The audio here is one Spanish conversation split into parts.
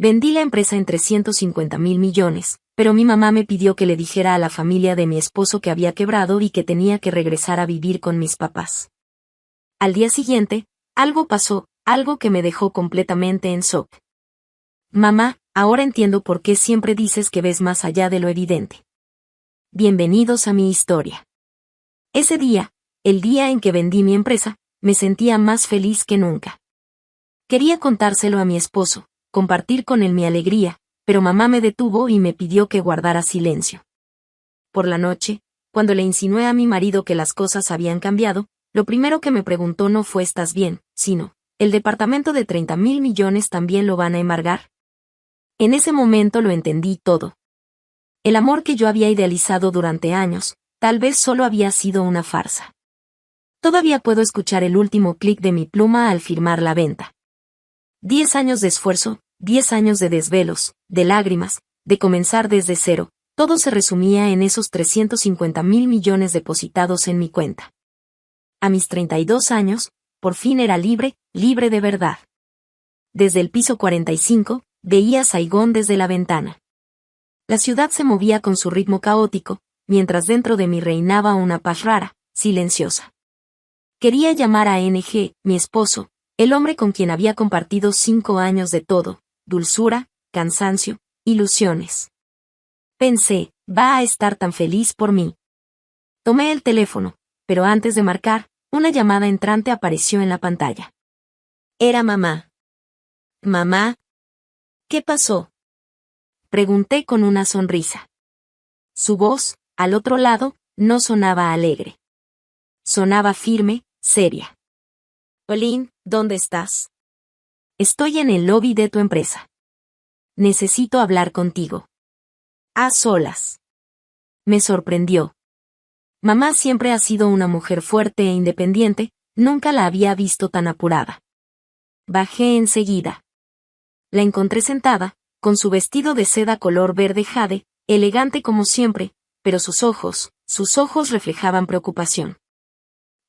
Vendí la empresa en 350.000 millones, pero mi mamá me pidió que le dijera a la familia de mi esposo que había quebrado y que tenía que regresar a vivir con mis papás. Al día siguiente, algo pasó, algo que me dejó completamente en shock. Mamá, ahora entiendo por qué siempre dices que ves más allá de lo evidente. Bienvenidos a mi historia. Ese día, el día en que vendí mi empresa, me sentía más feliz que nunca. Quería contárselo a mi esposo, compartir con él mi alegría, pero mamá me detuvo y me pidió que guardara silencio. Por la noche, cuando le insinué a mi marido que las cosas habían cambiado, lo primero que me preguntó no fue ¿estás bien?, sino, ¿el departamento de 30.000 millones también lo van a embargar? En ese momento lo entendí todo. El amor que yo había idealizado durante años, tal vez solo había sido una farsa. Todavía puedo escuchar el último clic de mi pluma al firmar la venta. 10 años de esfuerzo, 10 años de desvelos, de lágrimas, de comenzar desde cero, todo se resumía en esos 350.000 millones depositados en mi cuenta. A mis 32 años, por fin era libre, libre de verdad. Desde el piso 45, veía Saigón desde la ventana. La ciudad se movía con su ritmo caótico, mientras dentro de mí reinaba una paz rara, silenciosa. Quería llamar a NG, mi esposo, el hombre con quien había compartido 5 años de todo, dulzura, cansancio, ilusiones. Pensé, va a estar tan feliz por mí. Tomé el teléfono, pero antes de marcar, una llamada entrante apareció en la pantalla. Era mamá. Mamá. ¿Qué pasó? Pregunté con una sonrisa. Su voz, al otro lado, no sonaba alegre. Sonaba firme, seria. Olin, ¿dónde estás? Estoy en el lobby de tu empresa. Necesito hablar contigo. A solas. Me sorprendió. Mamá siempre ha sido una mujer fuerte e independiente, nunca la había visto tan apurada. Bajé enseguida. La encontré sentada, con su vestido de seda color verde jade, elegante como siempre, pero sus ojos reflejaban preocupación.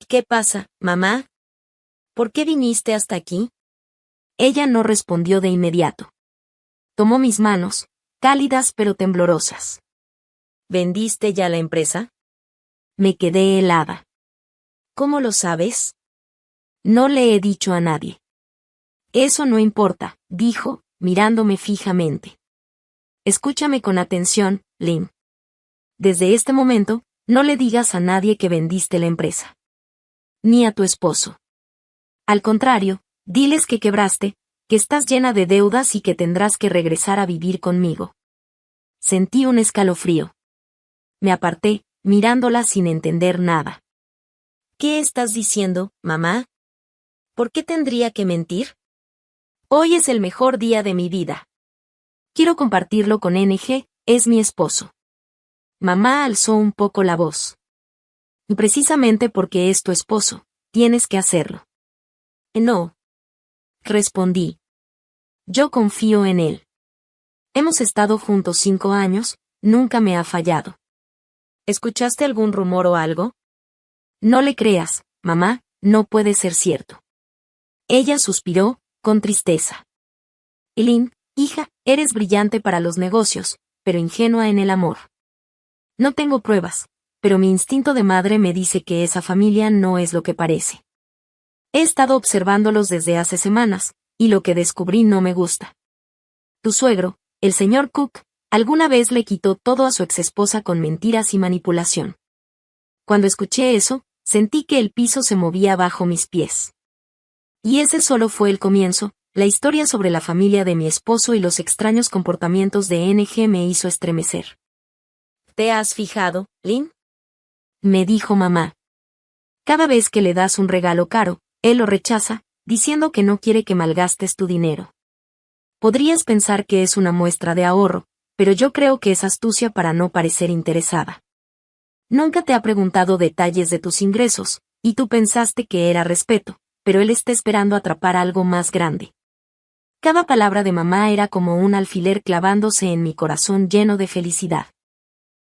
¿Qué pasa, mamá? ¿Por qué viniste hasta aquí? Ella no respondió de inmediato. Tomó mis manos, cálidas pero temblorosas. ¿Vendiste ya la empresa? Me quedé helada. ¿Cómo lo sabes? No le he dicho a nadie. Eso no importa, dijo, mirándome fijamente. Escúchame con atención, Lynn. Desde este momento, no le digas a nadie que vendiste la empresa. Ni a tu esposo. Al contrario, diles que quebraste, que estás llena de deudas y que tendrás que regresar a vivir conmigo. Sentí un escalofrío. Me aparté, mirándola sin entender nada. ¿Qué estás diciendo, mamá? ¿Por qué tendría que mentir? Hoy es el mejor día de mi vida. Quiero compartirlo con NG, es mi esposo. Mamá alzó un poco la voz. Y precisamente porque es tu esposo, tienes que hacerlo. No. Respondí. Yo confío en él. Hemos estado juntos 5 años, nunca me ha fallado. ¿Escuchaste algún rumor o algo? No le creas, mamá, no puede ser cierto. Ella suspiró, con tristeza. Lynn, hija, eres brillante para los negocios, pero ingenua en el amor. No tengo pruebas, pero mi instinto de madre me dice que esa familia no es lo que parece. He estado observándolos desde hace semanas, y lo que descubrí no me gusta. Tu suegro, el señor Cook, alguna vez le quitó todo a su exesposa con mentiras y manipulación. Cuando escuché eso, sentí que el piso se movía bajo mis pies. Y ese solo fue el comienzo, la historia sobre la familia de mi esposo y los extraños comportamientos de NG me hizo estremecer. ¿Te has fijado, Lynn? Me dijo mamá. Cada vez que le das un regalo caro, él lo rechaza, diciendo que no quiere que malgastes tu dinero. Podrías pensar que es una muestra de ahorro, pero yo creo que es astucia para no parecer interesada. Nunca te ha preguntado detalles de tus ingresos, y tú pensaste que era respeto, pero él está esperando atrapar algo más grande. Cada palabra de mamá era como un alfiler clavándose en mi corazón lleno de felicidad.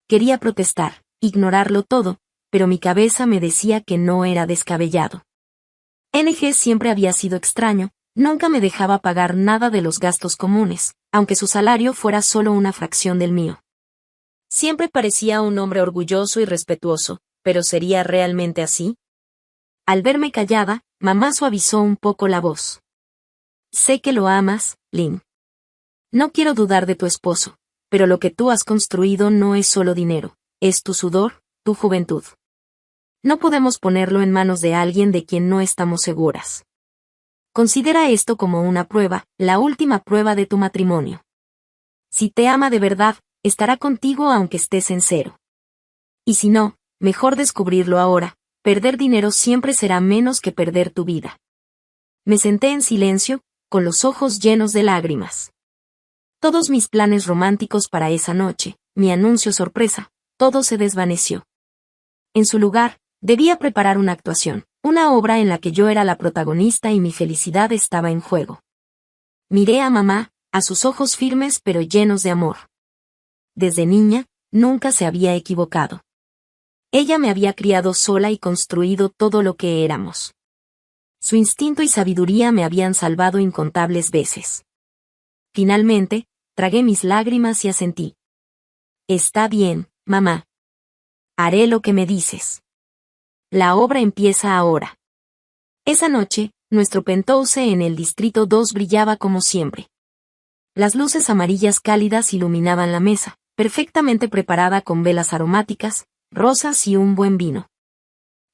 Quería protestar, ignorarlo todo, pero mi cabeza me decía que no era descabellado. NG siempre había sido extraño, nunca me dejaba pagar nada de los gastos comunes, aunque su salario fuera solo una fracción del mío. Siempre parecía un hombre orgulloso y respetuoso, pero ¿sería realmente así? Al verme callada, mamá suavizó un poco la voz. Sé que lo amas, Lynn. No quiero dudar de tu esposo, pero lo que tú has construido no es solo dinero, es tu sudor, tu juventud. No podemos ponerlo en manos de alguien de quien no estamos seguras. Considera esto como una prueba, la última prueba de tu matrimonio. Si te ama de verdad, estará contigo aunque estés en cero. Y si no, mejor descubrirlo ahora, perder dinero siempre será menos que perder tu vida. Me senté en silencio, con los ojos llenos de lágrimas. Todos mis planes románticos para esa noche, mi anuncio sorpresa, todo se desvaneció. En su lugar, debía preparar una actuación, una obra en la que yo era la protagonista y mi felicidad estaba en juego. Miré a mamá, a sus ojos firmes pero llenos de amor. Desde niña, nunca se había equivocado. Ella me había criado sola y construido todo lo que éramos. Su instinto y sabiduría me habían salvado incontables veces. Finalmente, tragué mis lágrimas y asentí. Está bien, mamá. Haré lo que me dices. La obra empieza ahora. Esa noche, nuestro penthouse en el Distrito 2 brillaba como siempre. Las luces amarillas cálidas iluminaban la mesa, perfectamente preparada con velas aromáticas, rosas y un buen vino.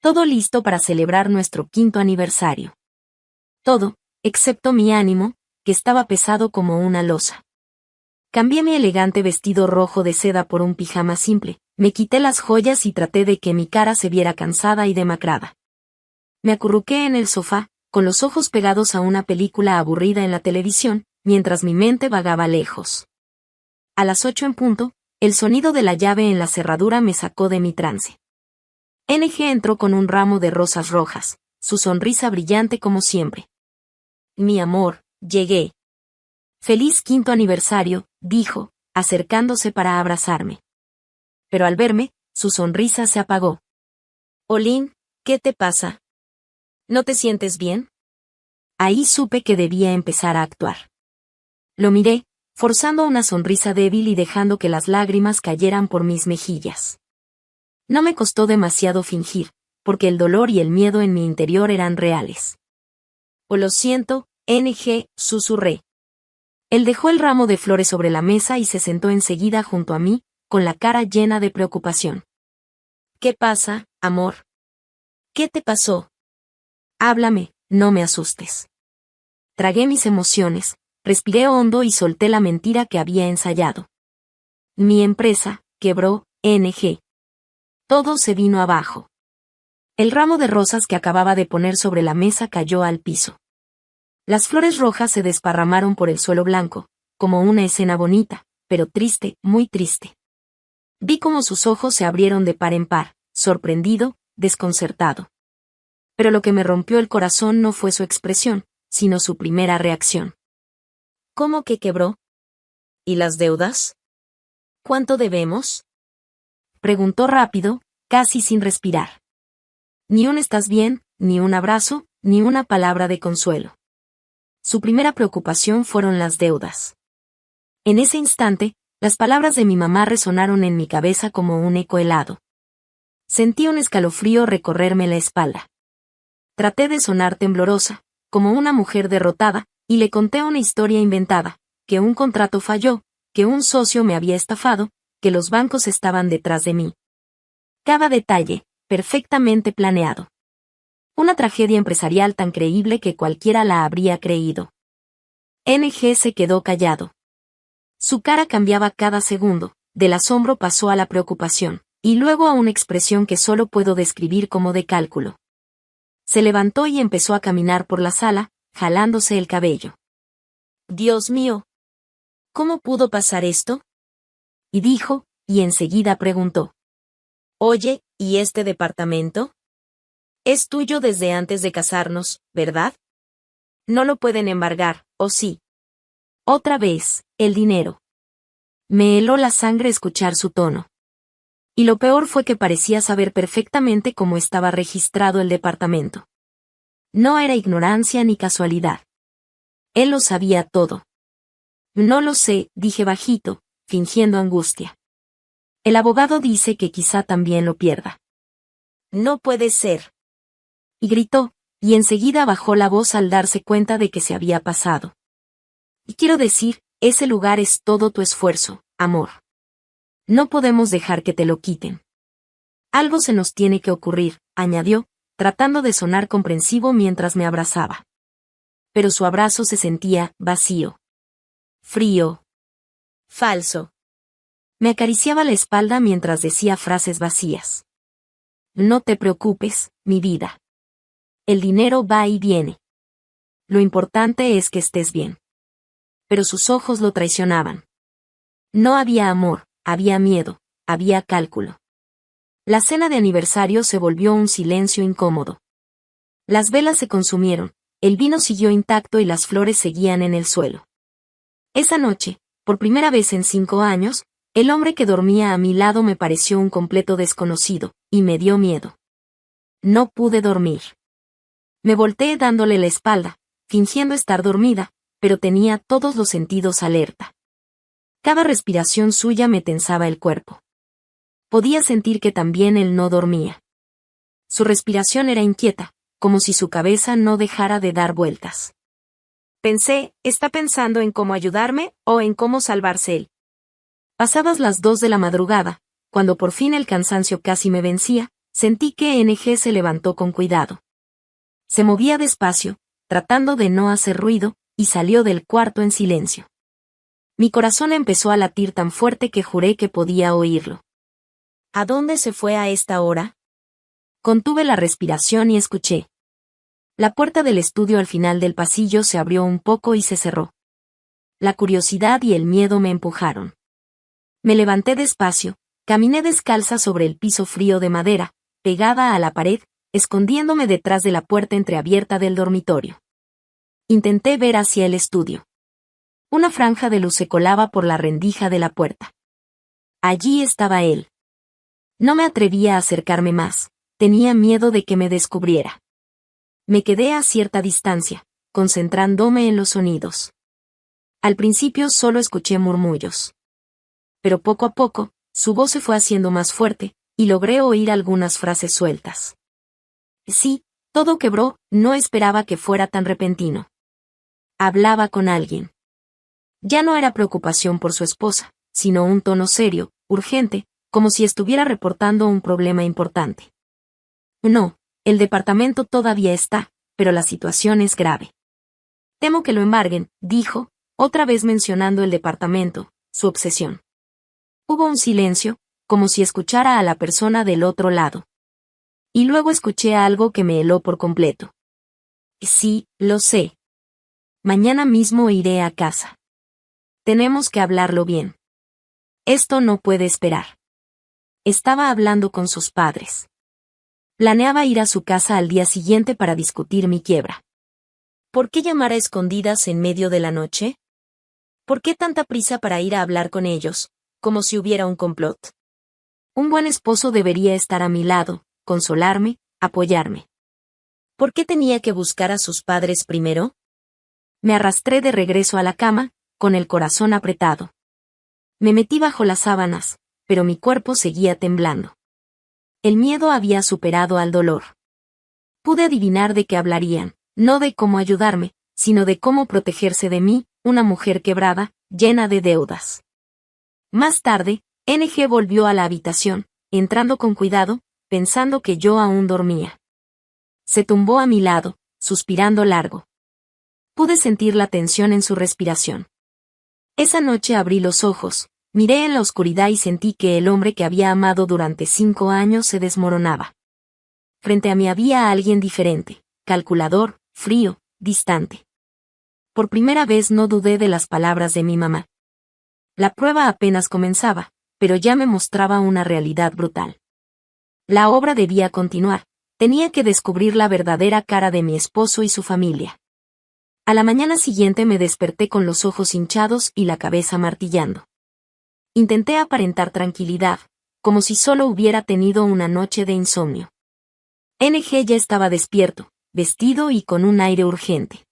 Todo listo para celebrar nuestro 5º aniversario. Todo, excepto mi ánimo, que estaba pesado como una losa. Cambié mi elegante vestido rojo de seda por un pijama simple, me quité las joyas y traté de que mi cara se viera cansada y demacrada. Me acurruqué en el sofá, con los ojos pegados a una película aburrida en la televisión, mientras mi mente vagaba lejos. A las 8 en punto, el sonido de la llave en la cerradura me sacó de mi trance. NG entró con un ramo de rosas rojas, su sonrisa brillante como siempre. Mi amor, llegué. Feliz 5º aniversario, dijo, acercándose para abrazarme. Pero al verme, su sonrisa se apagó. Olin, ¿qué te pasa? ¿No te sientes bien? Ahí supe que debía empezar a actuar. Lo miré, forzando una sonrisa débil y dejando que las lágrimas cayeran por mis mejillas. No me costó demasiado fingir, porque el dolor y el miedo en mi interior eran reales. Oh, lo siento, NG, susurré. Él dejó el ramo de flores sobre la mesa y se sentó enseguida junto a mí, con la cara llena de preocupación. ¿Qué pasa, amor? ¿Qué te pasó? Háblame, no me asustes. Tragué mis emociones, respiré hondo y solté la mentira que había ensayado. Mi empresa quebró, NG. Todo se vino abajo. El ramo de rosas que acababa de poner sobre la mesa cayó al piso. Las flores rojas se desparramaron por el suelo blanco, como una escena bonita, pero triste, muy triste. Vi cómo sus ojos se abrieron de par en par, sorprendido, desconcertado. Pero lo que me rompió el corazón no fue su expresión, sino su primera reacción. ¿Cómo que quebró? ¿Y las deudas? ¿Cuánto debemos? Preguntó rápido, casi sin respirar. Ni un estás bien, ni un abrazo, ni una palabra de consuelo. Su primera preocupación fueron las deudas. En ese instante, las palabras de mi mamá resonaron en mi cabeza como un eco helado. Sentí un escalofrío recorrerme la espalda. Traté de sonar temblorosa, como una mujer derrotada, y le conté una historia inventada, que un contrato falló, que un socio me había estafado, que los bancos estaban detrás de mí. Cada detalle, perfectamente planeado. Una tragedia empresarial tan creíble que cualquiera la habría creído. NG se quedó callado. Su cara cambiaba cada segundo, del asombro pasó a la preocupación, y luego a una expresión que solo puedo describir como de cálculo. Se levantó y empezó a caminar por la sala, jalándose el cabello. Dios mío. ¿Cómo pudo pasar esto? Y dijo, y enseguida preguntó. Oye, ¿y este departamento? Es tuyo desde antes de casarnos, ¿verdad? No lo pueden embargar, ¿o sí? Otra vez, el dinero. Me heló la sangre escuchar su tono. Y lo peor fue que parecía saber perfectamente cómo estaba registrado el departamento. No era ignorancia ni casualidad. Él lo sabía todo. No lo sé, dije bajito, fingiendo angustia. El abogado dice que quizá también lo pierda. No puede ser. Y gritó, y enseguida bajó la voz al darse cuenta de que se había pasado. Y quiero decir, ese lugar es todo tu esfuerzo, amor. No podemos dejar que te lo quiten. Algo se nos tiene que ocurrir, añadió, tratando de sonar comprensivo mientras me abrazaba. Pero su abrazo se sentía vacío. Frío. Falso. Me acariciaba la espalda mientras decía frases vacías. No te preocupes, mi vida. El dinero va y viene. Lo importante es que estés bien. Pero sus ojos lo traicionaban. No había amor, había miedo, había cálculo. La cena de aniversario se volvió un silencio incómodo. Las velas se consumieron, el vino siguió intacto y las flores seguían en el suelo. Esa noche, por primera vez en 5 años, el hombre que dormía a mi lado me pareció un completo desconocido, y me dio miedo. No pude dormir. Me volteé dándole la espalda, fingiendo estar dormida, pero tenía todos los sentidos alerta. Cada respiración suya me tensaba el cuerpo. Podía sentir que también él no dormía. Su respiración era inquieta, como si su cabeza no dejara de dar vueltas. Pensé, ¿está pensando en cómo ayudarme o en cómo salvarse él? Pasadas las 2 de la madrugada, cuando por fin el cansancio casi me vencía, sentí que NG se levantó con cuidado. Se movía despacio, tratando de no hacer ruido, y salió del cuarto en silencio. Mi corazón empezó a latir tan fuerte que juré que podía oírlo. ¿A dónde se fue a esta hora? Contuve la respiración y escuché. La puerta del estudio al final del pasillo se abrió un poco y se cerró. La curiosidad y el miedo me empujaron. Me levanté despacio, caminé descalza sobre el piso frío de madera, pegada a la pared, escondiéndome detrás de la puerta entreabierta del dormitorio. Intenté ver hacia el estudio. Una franja de luz se colaba por la rendija de la puerta. Allí estaba él. No me atrevía a acercarme más, tenía miedo de que me descubriera. Me quedé a cierta distancia, concentrándome en los sonidos. Al principio solo escuché murmullos. Pero poco a poco, su voz se fue haciendo más fuerte, y logré oír algunas frases sueltas. Sí, todo quebró, no esperaba que fuera tan repentino. Hablaba con alguien. Ya no era preocupación por su esposa, sino un tono serio, urgente, como si estuviera reportando un problema importante. No, el departamento todavía está, pero la situación es grave. Temo que lo embarguen, dijo, otra vez mencionando el departamento, su obsesión. Hubo un silencio, como si escuchara a la persona del otro lado. Y luego escuché algo que me heló por completo. Sí, lo sé. Mañana mismo iré a casa. Tenemos que hablarlo bien. Esto no puede esperar. Estaba hablando con sus padres. Planeaba ir a su casa al día siguiente para discutir mi quiebra. ¿Por qué llamar a escondidas en medio de la noche? ¿Por qué tanta prisa para ir a hablar con ellos, como si hubiera un complot? Un buen esposo debería estar a mi lado, consolarme, apoyarme. ¿Por qué tenía que buscar a sus padres primero? Me arrastré de regreso a la cama, con el corazón apretado. Me metí bajo las sábanas, pero mi cuerpo seguía temblando. El miedo había superado al dolor. Pude adivinar de qué hablarían, no de cómo ayudarme, sino de cómo protegerse de mí, una mujer quebrada, llena de deudas. Más tarde, NG volvió a la habitación, entrando con cuidado, pensando que yo aún dormía. Se tumbó a mi lado, suspirando largo. Pude sentir la tensión en su respiración. Esa noche abrí los ojos, miré en la oscuridad y sentí que el hombre que había amado durante 5 años se desmoronaba. Frente a mí había alguien diferente, calculador, frío, distante. Por primera vez no dudé de las palabras de mi mamá. La prueba apenas comenzaba, pero ya me mostraba una realidad brutal. La obra debía continuar, tenía que descubrir la verdadera cara de mi esposo y su familia. A la mañana siguiente me desperté con los ojos hinchados y la cabeza martillando. Intenté aparentar tranquilidad, como si solo hubiera tenido una noche de insomnio. NG ya estaba despierto, vestido y con un aire urgente.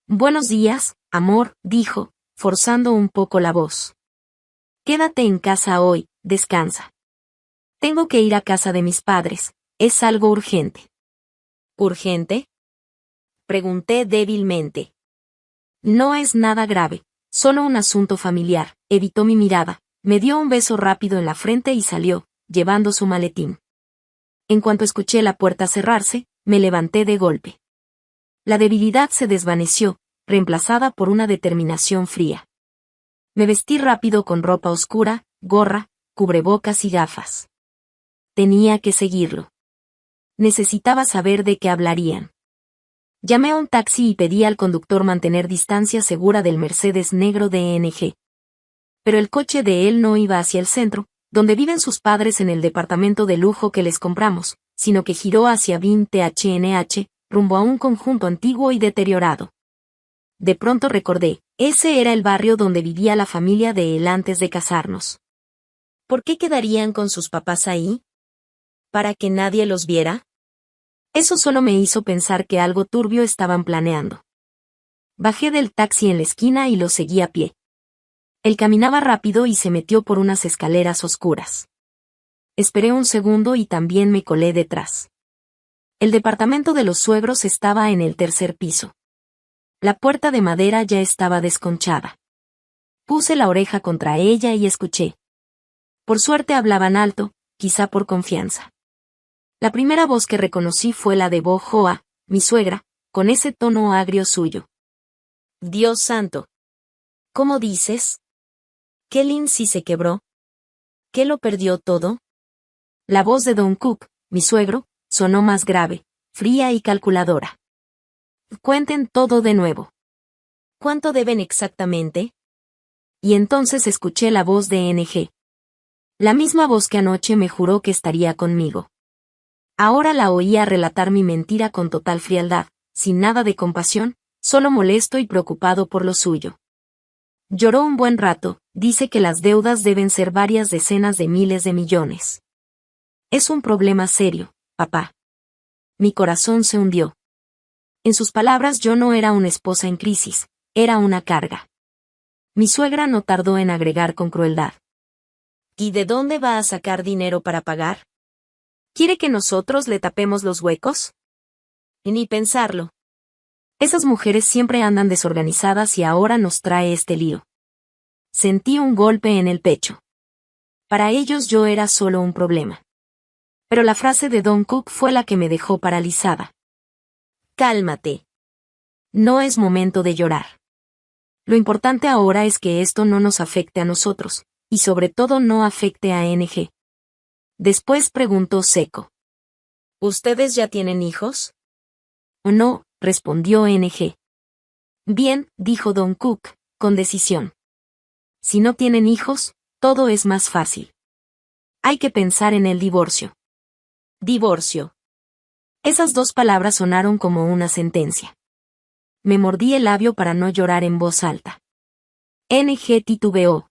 Buenos días, amor, dijo, forzando un poco la voz. Quédate en casa hoy, descansa. Tengo que ir a casa de mis padres, es algo urgente. ¿Urgente? Pregunté débilmente. No es nada grave, solo un asunto familiar. Evitó mi mirada, me dio un beso rápido en la frente y salió, llevando su maletín. En cuanto escuché la puerta cerrarse, me levanté de golpe. La debilidad se desvaneció, reemplazada por una determinación fría. Me vestí rápido con ropa oscura, gorra, cubrebocas y gafas. Tenía que seguirlo. Necesitaba saber de qué hablarían. Llamé a un taxi y pedí al conductor mantener distancia segura del Mercedes negro de ENG. Pero el coche de él no iba hacia el centro, donde viven sus padres en el departamento de lujo que les compramos, sino que giró hacia Vintage NH, rumbo a un conjunto antiguo y deteriorado. De pronto recordé, ese era el barrio donde vivía la familia de él antes de casarnos. ¿Por qué quedarían con sus papás ahí? ¿Para que nadie los viera? Eso solo me hizo pensar que algo turbio estaban planeando. Bajé del taxi en la esquina y lo seguí a pie. Él caminaba rápido y se metió por unas escaleras oscuras. Esperé un segundo y también me colé detrás. El departamento de los suegros estaba en el tercer piso. La puerta de madera ya estaba desconchada. Puse la oreja contra ella y escuché. Por suerte hablaban alto, quizá por confianza. La primera voz que reconocí fue la de Bo Joa, mi suegra, con ese tono agrio suyo. Dios santo. ¿Cómo dices? ¿Qué Lindsay se quebró? ¿Qué lo perdió todo? La voz de Don Cook, mi suegro, sonó más grave, fría y calculadora. Cuenten todo de nuevo. ¿Cuánto deben exactamente? Y entonces escuché la voz de NG. La misma voz que anoche me juró que estaría conmigo. Ahora la oía relatar mi mentira con total frialdad, sin nada de compasión, solo molesto y preocupado por lo suyo. Lloró un buen rato, dice que las deudas deben ser varias decenas de miles de millones. Es un problema serio, papá. Mi corazón se hundió. En sus palabras yo no era una esposa en crisis, era una carga. Mi suegra no tardó en agregar con crueldad. ¿Y de dónde va a sacar dinero para pagar? ¿Quiere que nosotros le tapemos los huecos? Ni pensarlo. Esas mujeres siempre andan desorganizadas y ahora nos trae este lío. Sentí un golpe en el pecho. Para ellos yo era solo un problema. Pero la frase de Don Cook fue la que me dejó paralizada. Cálmate. No es momento de llorar. Lo importante ahora es que esto no nos afecte a nosotros, y sobre todo no afecte a NG. Después preguntó seco. ¿Ustedes ya tienen hijos? No, respondió NG. Bien, dijo Don Cook, con decisión. Si no tienen hijos, todo es más fácil. Hay que pensar en el divorcio. Divorcio. Esas dos palabras sonaron como una sentencia. Me mordí el labio para no llorar en voz alta. NG titubeó.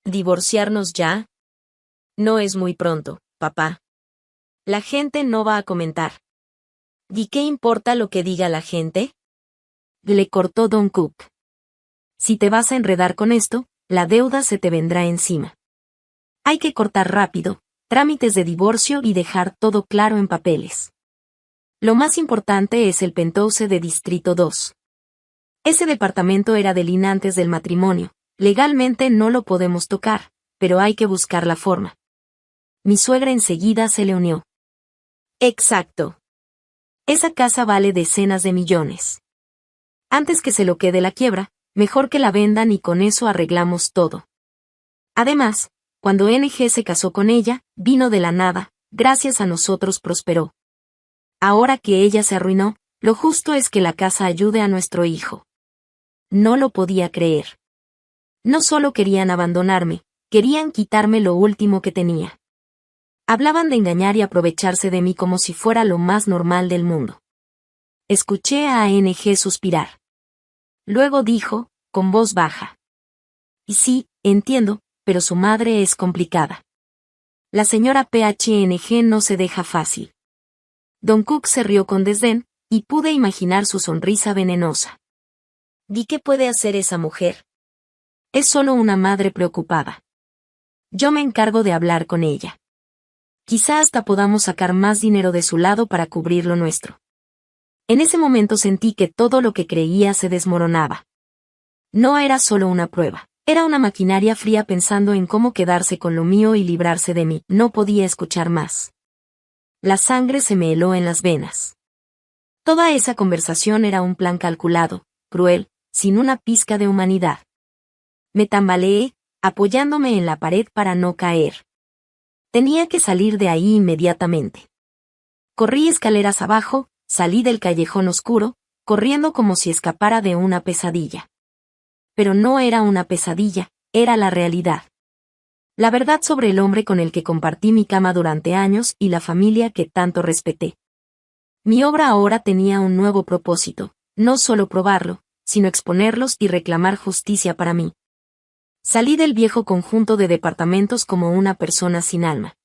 ¿Divorciarnos ya? No es muy pronto, papá. La gente no va a comentar. ¿Y qué importa lo que diga la gente? Le cortó Don Cook. Si te vas a enredar con esto, la deuda se te vendrá encima. Hay que cortar rápido, trámites de divorcio y dejar todo claro en papeles. Lo más importante es el penthouse de Distrito 2. Ese departamento era de Lynn antes del matrimonio, legalmente no lo podemos tocar, pero hay que buscar la forma. Mi suegra enseguida se le unió. Exacto. Esa casa vale decenas de millones. Antes que se lo quede la quiebra, mejor que la vendan y con eso arreglamos todo. Además, cuando NG se casó con ella, vino de la nada, gracias a nosotros prosperó. Ahora que ella se arruinó, lo justo es que la casa ayude a nuestro hijo. No lo podía creer. No solo querían abandonarme, querían quitarme lo último que tenía. Hablaban de engañar y aprovecharse de mí como si fuera lo más normal del mundo. Escuché a NG suspirar. Luego dijo, con voz baja. Y sí, entiendo, pero su madre es complicada. La señora PHNG no se deja fácil. Don Cook se rió con desdén, y pude imaginar su sonrisa venenosa. ¿Y qué puede hacer esa mujer? Es solo una madre preocupada. Yo me encargo de hablar con ella. Quizá hasta podamos sacar más dinero de su lado para cubrir lo nuestro. En ese momento sentí que todo lo que creía se desmoronaba. No era solo una prueba. Era una maquinaria fría pensando en cómo quedarse con lo mío y librarse de mí. No podía escuchar más. La sangre se me heló en las venas. Toda esa conversación era un plan calculado, cruel, sin una pizca de humanidad. Me tambaleé, apoyándome en la pared para no caer. Tenía que salir de ahí inmediatamente. Corrí escaleras abajo, salí del callejón oscuro, corriendo como si escapara de una pesadilla. Pero no era una pesadilla, era la realidad. La verdad sobre el hombre con el que compartí mi cama durante años y la familia que tanto respeté. Mi obra ahora tenía un nuevo propósito, no solo probarlo, sino exponerlos y reclamar justicia para mí. Salí del viejo conjunto de departamentos como una persona sin alma.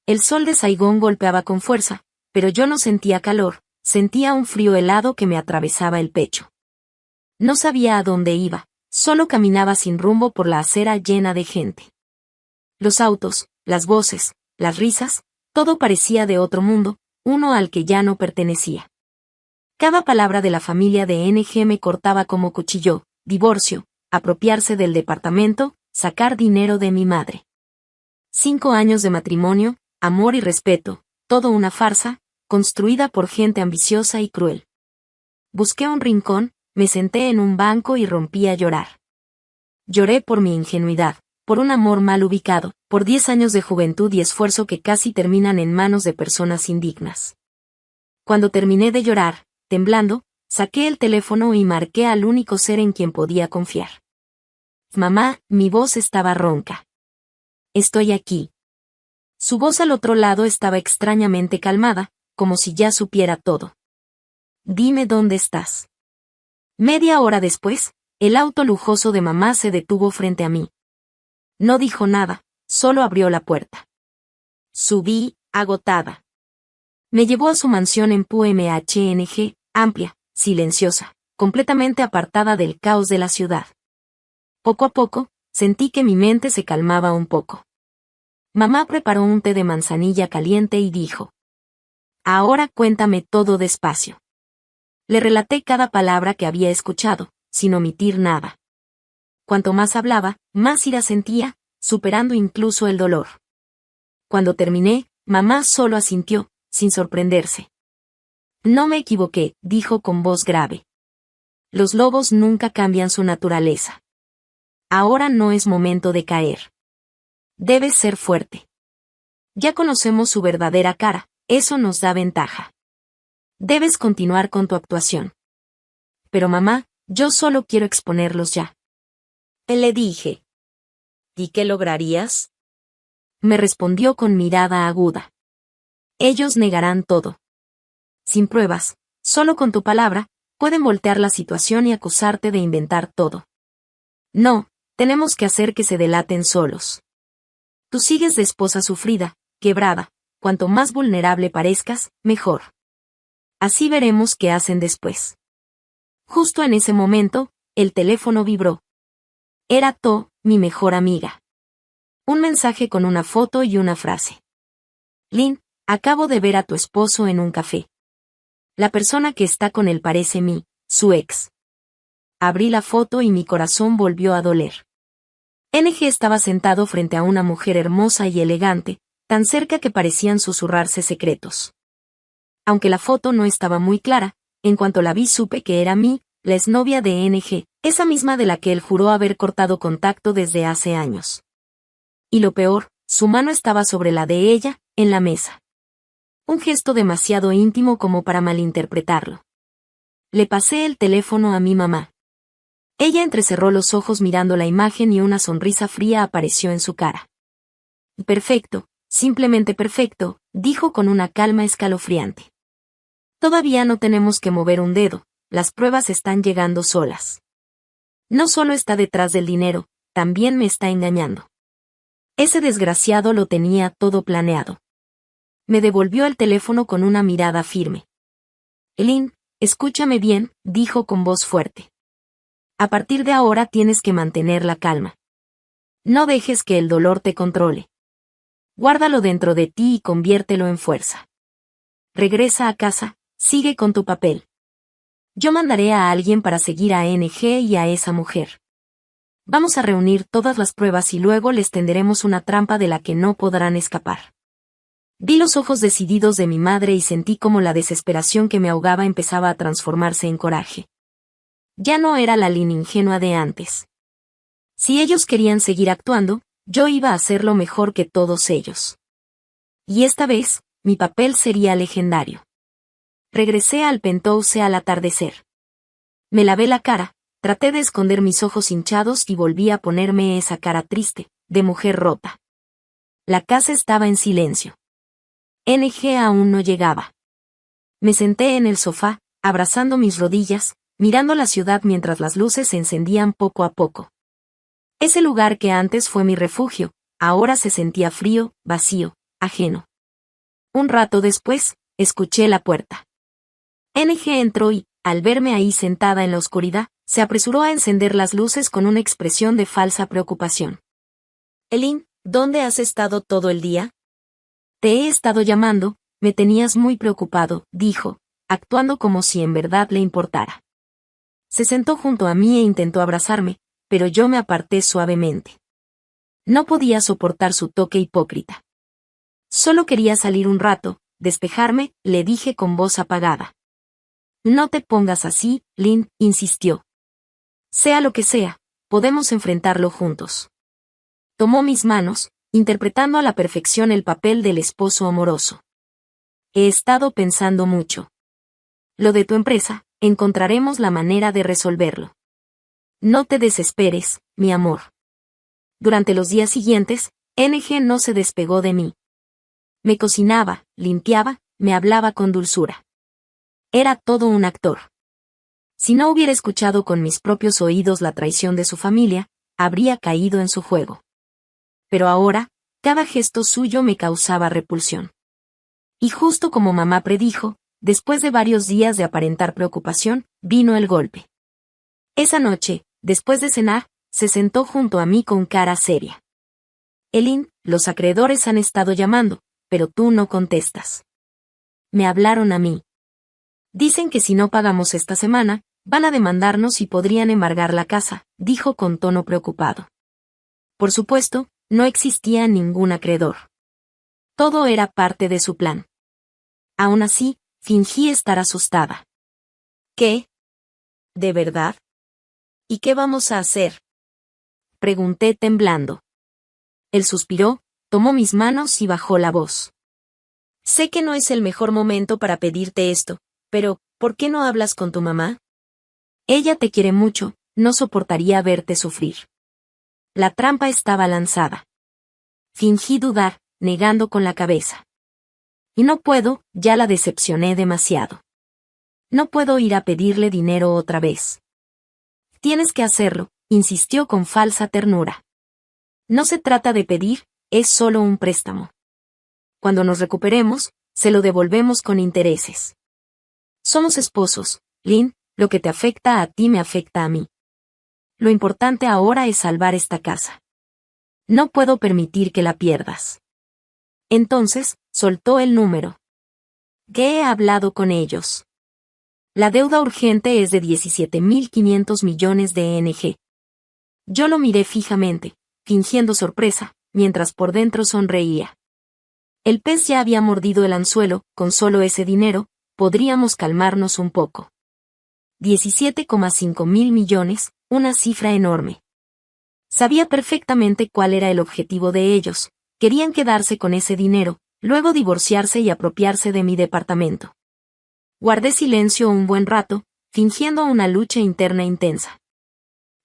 El sol de Saigón golpeaba con fuerza, pero yo no sentía calor, sentía un frío helado que me atravesaba el pecho. No sabía a dónde iba, solo caminaba sin rumbo por la acera llena de gente. Los autos, las voces, las risas, todo parecía de otro mundo, uno al que ya no pertenecía. Cada palabra de la familia de NG me cortaba como cuchillo: divorcio, apropiarse del departamento, sacar dinero de mi madre. 5 años de matrimonio, amor y respeto, todo una farsa, construida por gente ambiciosa y cruel. Busqué un rincón, me senté en un banco y rompí a llorar. Lloré por mi ingenuidad, por un amor mal ubicado, por 10 años de juventud y esfuerzo que casi terminan en manos de personas indignas. Cuando terminé de llorar, temblando, saqué el teléfono y marqué al único ser en quien podía confiar. Mamá, mi voz estaba ronca. Estoy aquí. Su voz al otro lado estaba extrañamente calmada, como si ya supiera todo. Dime dónde estás. Media hora después, el auto lujoso de mamá se detuvo frente a mí. No dijo nada, solo abrió la puerta. Subí, agotada. Me llevó a su mansión en PUMHNG, amplia, silenciosa, completamente apartada del caos de la ciudad. Poco a poco, sentí que mi mente se calmaba un poco. Mamá preparó un té de manzanilla caliente y dijo: Ahora cuéntame todo despacio. Le relaté cada palabra que había escuchado, sin omitir nada. Cuanto más hablaba, más ira sentía, superando incluso el dolor. Cuando terminé, mamá solo asintió, sin sorprenderse. No me equivoqué, dijo con voz grave. Los lobos nunca cambian su naturaleza. Ahora no es momento de caer. Debes ser fuerte. Ya conocemos su verdadera cara, eso nos da ventaja. Debes continuar con tu actuación. Pero mamá, yo solo quiero exponerlos ya. Le dije. ¿Y qué lograrías? Me respondió con mirada aguda. Ellos negarán todo. Sin pruebas, solo con tu palabra, pueden voltear la situación y acusarte de inventar todo. No, tenemos que hacer que se delaten solos. Tú sigues de esposa sufrida, quebrada, cuanto más vulnerable parezcas, mejor. Así veremos qué hacen después. Justo en ese momento, el teléfono vibró. Era To, mi mejor amiga. Un mensaje con una foto y una frase. Lynn, acabo de ver a tu esposo en un café. La persona que está con él parece su ex. Abrí la foto y mi corazón volvió a doler. NG estaba sentado frente a una mujer hermosa y elegante, tan cerca que parecían susurrarse secretos. Aunque la foto no estaba muy clara, en cuanto la vi supe que era la exnovia de NG, esa misma de la que él juró haber cortado contacto desde hace años. Y lo peor, su mano estaba sobre la de ella, en la mesa. Un gesto demasiado íntimo como para malinterpretarlo. Le pasé el teléfono a mi mamá. Ella entrecerró los ojos mirando la imagen y una sonrisa fría apareció en su cara. Perfecto, simplemente perfecto, dijo con una calma escalofriante. Todavía no tenemos que mover un dedo, las pruebas están llegando solas. No solo está detrás del dinero, también me está engañando. Ese desgraciado lo tenía todo planeado. Me devolvió el teléfono con una mirada firme. Lynn, escúchame bien, dijo con voz fuerte. A partir de ahora tienes que mantener la calma. No dejes que el dolor te controle. Guárdalo dentro de ti y conviértelo en fuerza. Regresa a casa, sigue con tu papel. Yo mandaré a alguien para seguir a NG y a esa mujer. Vamos a reunir todas las pruebas y luego les tenderemos una trampa de la que no podrán escapar. Vi los ojos decididos de mi madre y sentí como la desesperación que me ahogaba empezaba a transformarse en coraje. Ya no era la Lynn ingenua de antes. Si ellos querían seguir actuando, yo iba a hacerlo mejor que todos ellos. Y esta vez, mi papel sería legendario. Regresé al penthouse al atardecer. Me lavé la cara, traté de esconder mis ojos hinchados y volví a ponerme esa cara triste, de mujer rota. La casa estaba en silencio. NG aún no llegaba. Me senté en el sofá, abrazando mis rodillas, mirando la ciudad mientras las luces se encendían poco a poco. Ese lugar que antes fue mi refugio, ahora se sentía frío, vacío, ajeno. Un rato después, escuché la puerta. NG entró y, al verme ahí sentada en la oscuridad, se apresuró a encender las luces con una expresión de falsa preocupación. «Elin, ¿dónde has estado todo el día?» «Te he estado llamando, me tenías muy preocupado», dijo, actuando como si en verdad le importara. Se sentó junto a mí e intentó abrazarme, pero yo me aparté suavemente. No podía soportar su toque hipócrita. Solo quería salir un rato, despejarme, le dije con voz apagada. «No te pongas así, Lynn», insistió. «Sea lo que sea, podemos enfrentarlo juntos». Tomó mis manos, interpretando a la perfección el papel del esposo amoroso. «He estado pensando mucho. Lo de tu empresa, encontraremos la manera de resolverlo. No te desesperes, mi amor». Durante los días siguientes, NG no se despegó de mí. Me cocinaba, limpiaba, me hablaba con dulzura. Era todo un actor. Si no hubiera escuchado con mis propios oídos la traición de su familia, habría caído en su juego. Pero ahora, cada gesto suyo me causaba repulsión. Y justo como mamá predijo, después de varios días de aparentar preocupación, vino el golpe. Esa noche, después de cenar, se sentó junto a mí con cara seria. «Elin, los acreedores han estado llamando, pero tú no contestas. Me hablaron a mí. Dicen que si no pagamos esta semana, van a demandarnos y podrían embargar la casa», dijo con tono preocupado. Por supuesto, no existía ningún acreedor. Todo era parte de su plan. Aún así, fingí estar asustada. «¿Qué? ¿De verdad? ¿Y qué vamos a hacer?», pregunté temblando. Él suspiró, tomó mis manos y bajó la voz. «Sé que no es el mejor momento para pedirte esto, pero, ¿por qué no hablas con tu mamá? Ella te quiere mucho, no soportaría verte sufrir». La trampa estaba lanzada. Fingí dudar, negando con la cabeza. «Y no puedo, ya la decepcioné demasiado. No puedo ir a pedirle dinero otra vez». «Tienes que hacerlo», insistió con falsa ternura. «No se trata de pedir, es solo un préstamo. Cuando nos recuperemos, se lo devolvemos con intereses. Somos esposos, Lynn, lo que te afecta a ti me afecta a mí. Lo importante ahora es salvar esta casa. No puedo permitir que la pierdas». Entonces, soltó el número. «¿Qué he hablado con ellos? La deuda urgente es de 17.500 millones de NG». Yo lo miré fijamente, fingiendo sorpresa, mientras por dentro sonreía. El pez ya había mordido el anzuelo, con solo ese dinero, podríamos calmarnos un poco. 17,5 mil millones, una cifra enorme. Sabía perfectamente cuál era el objetivo de ellos, querían quedarse con ese dinero, luego divorciarse y apropiarse de mi departamento. Guardé silencio un buen rato, fingiendo una lucha interna intensa.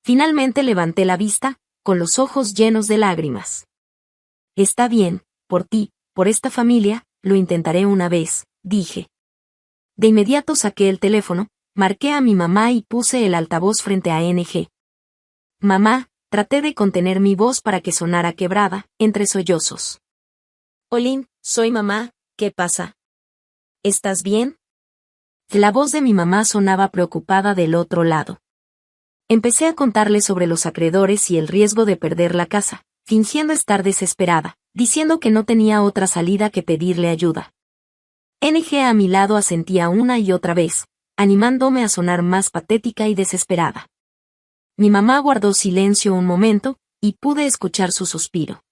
Finalmente levanté la vista, con los ojos llenos de lágrimas. «Está bien, por ti, por esta familia, lo intentaré una vez», dije. De inmediato saqué el teléfono, marqué a mi mamá y puse el altavoz frente a NG. «Mamá», traté de contener mi voz para que sonara quebrada, entre sollozos. «Olin, soy mamá, ¿qué pasa? ¿Estás bien?». La voz de mi mamá sonaba preocupada del otro lado. Empecé a contarle sobre los acreedores y el riesgo de perder la casa, fingiendo estar desesperada, diciendo que no tenía otra salida que pedirle ayuda. NG a mi lado asentía una y otra vez, animándome a sonar más patética y desesperada. Mi mamá guardó silencio un momento, y pude escuchar su suspiro.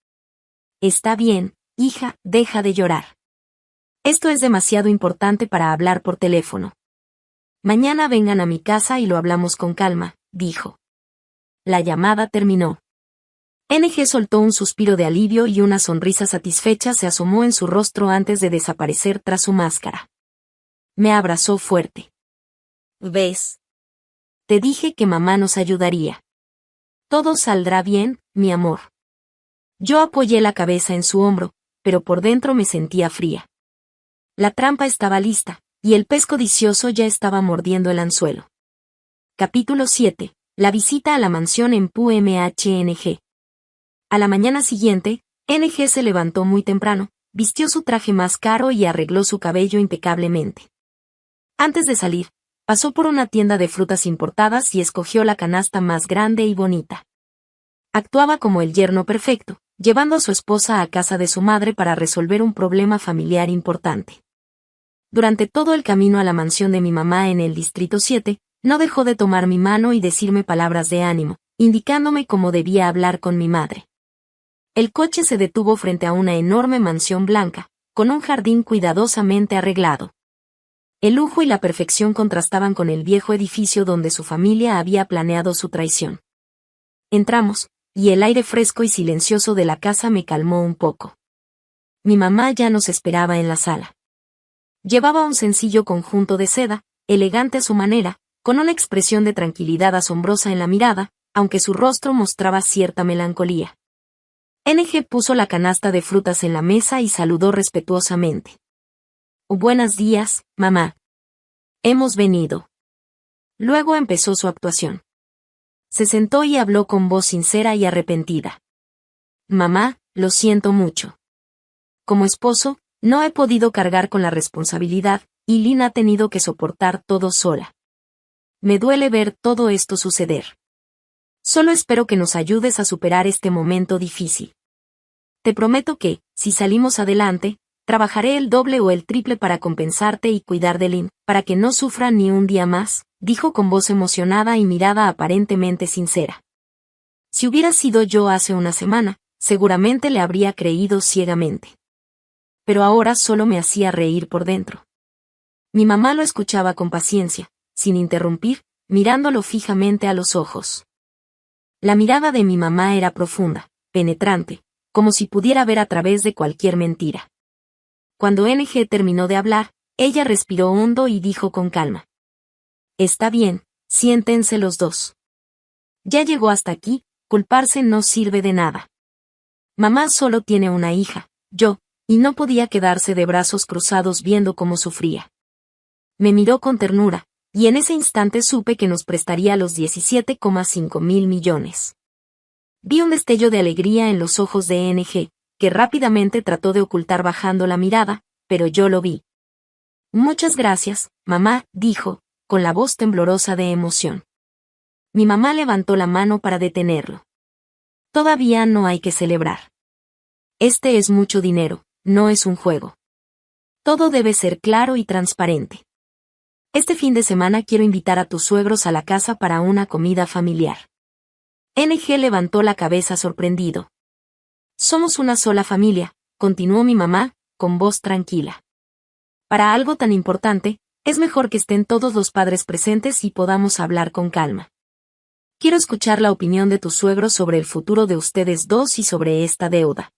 Está bien, hija, deja de llorar. Esto es demasiado importante para hablar por teléfono. Mañana vengan a mi casa y lo hablamos con calma, dijo. La llamada terminó. NG soltó un suspiro de alivio y una sonrisa satisfecha se asomó en su rostro antes de desaparecer tras su máscara. Me abrazó fuerte. ¿Ves? Te dije que mamá nos ayudaría. Todo saldrá bien, mi amor. Yo apoyé la cabeza en su hombro, pero por dentro me sentía fría. La trampa estaba lista, y el pez codicioso ya estaba mordiendo el anzuelo. Capítulo 7. La visita a la mansión en PUMHNG. A la mañana siguiente, NG se levantó muy temprano, vistió su traje más caro y arregló su cabello impecablemente. Antes de salir, pasó por una tienda de frutas importadas y escogió la canasta más grande y bonita. Actuaba como el yerno perfecto, llevando a su esposa a casa de su madre para resolver un problema familiar importante. Durante todo el camino a la mansión de mi mamá en el Distrito 7, no dejó de tomar mi mano y decirme palabras de ánimo, indicándome cómo debía hablar con mi madre. El coche se detuvo frente a una enorme mansión blanca, con un jardín cuidadosamente arreglado. El lujo y la perfección contrastaban con el viejo edificio donde su familia había planeado su traición. Entramos, y el aire fresco y silencioso de la casa me calmó un poco. Mi mamá ya nos esperaba en la sala. Llevaba un sencillo conjunto de seda, elegante a su manera, con una expresión de tranquilidad asombrosa en la mirada, aunque su rostro mostraba cierta melancolía. NG puso la canasta de frutas en la mesa y saludó respetuosamente. Buenos días, mamá. Hemos venido. Luego empezó su actuación. Se sentó y habló con voz sincera y arrepentida. Mamá, lo siento mucho. Como esposo, no he podido cargar con la responsabilidad, y Lynn ha tenido que soportar todo sola. Me duele ver todo esto suceder. Solo espero que nos ayudes a superar este momento difícil. Te prometo que, si salimos adelante, trabajaré el doble o el triple para compensarte y cuidar de Lynn, para que no sufra ni un día más, dijo con voz emocionada y mirada aparentemente sincera. Si hubiera sido yo hace una semana, seguramente le habría creído ciegamente. Pero ahora solo me hacía reír por dentro. Mi mamá lo escuchaba con paciencia, sin interrumpir, mirándolo fijamente a los ojos. La mirada de mi mamá era profunda, penetrante, como si pudiera ver a través de cualquier mentira. Cuando NG terminó de hablar, ella respiró hondo y dijo con calma. Está bien, siéntense los dos. Ya llegó hasta aquí, culparse no sirve de nada. Mamá solo tiene una hija, yo, y no podía quedarse de brazos cruzados viendo cómo sufría. Me miró con ternura, y en ese instante supe que nos prestaría los 17,5 mil millones. Vi un destello de alegría en los ojos de NG, que rápidamente trató de ocultar bajando la mirada, pero yo lo vi. Muchas gracias, mamá, dijo, con la voz temblorosa de emoción. Mi mamá levantó la mano para detenerlo. Todavía no hay que celebrar. Este es mucho dinero, no es un juego. Todo debe ser claro y transparente. Este fin de semana quiero invitar a tus suegros a la casa para una comida familiar. NG levantó la cabeza sorprendido. Somos una sola familia, continuó mi mamá, con voz tranquila. Para algo tan importante, es mejor que estén todos los padres presentes y podamos hablar con calma. Quiero escuchar la opinión de tus suegros sobre el futuro de ustedes dos y sobre esta deuda.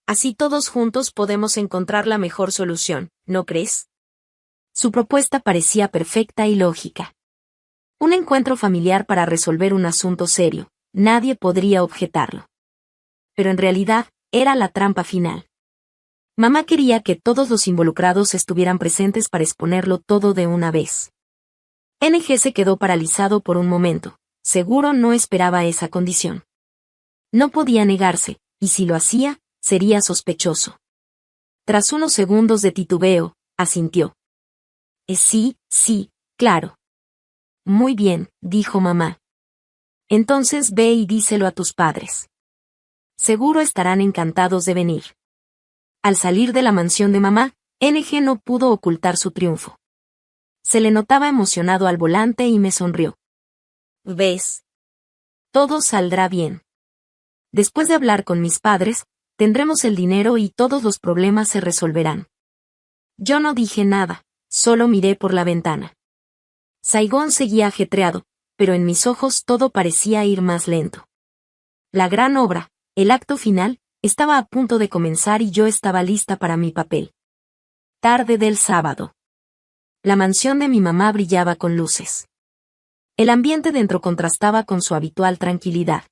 Así todos juntos podemos encontrar la mejor solución, ¿no crees? Su propuesta parecía perfecta y lógica. Un encuentro familiar para resolver un asunto serio, nadie podría objetarlo. Pero en realidad, era la trampa final. Mamá quería que todos los involucrados estuvieran presentes para exponerlo todo de una vez. NG se quedó paralizado por un momento, seguro no esperaba esa condición. No podía negarse, y si lo hacía, sería sospechoso. Tras unos segundos de titubeo, asintió. Sí, claro. Muy bien, dijo mamá. Entonces ve y díselo a tus padres. Seguro estarán encantados de venir. Al salir de la mansión de mamá, NG no pudo ocultar su triunfo. Se le notaba emocionado al volante y me sonrió. ¿Ves? Todo saldrá bien. Después de hablar con mis padres, tendremos el dinero y todos los problemas se resolverán. Yo no dije nada, solo miré por la ventana. Saigón seguía ajetreado, pero en mis ojos todo parecía ir más lento. La gran obra, el acto final, estaba a punto de comenzar y yo estaba lista para mi papel. Tarde del sábado. La mansión de mi mamá brillaba con luces. El ambiente dentro contrastaba con su habitual tranquilidad.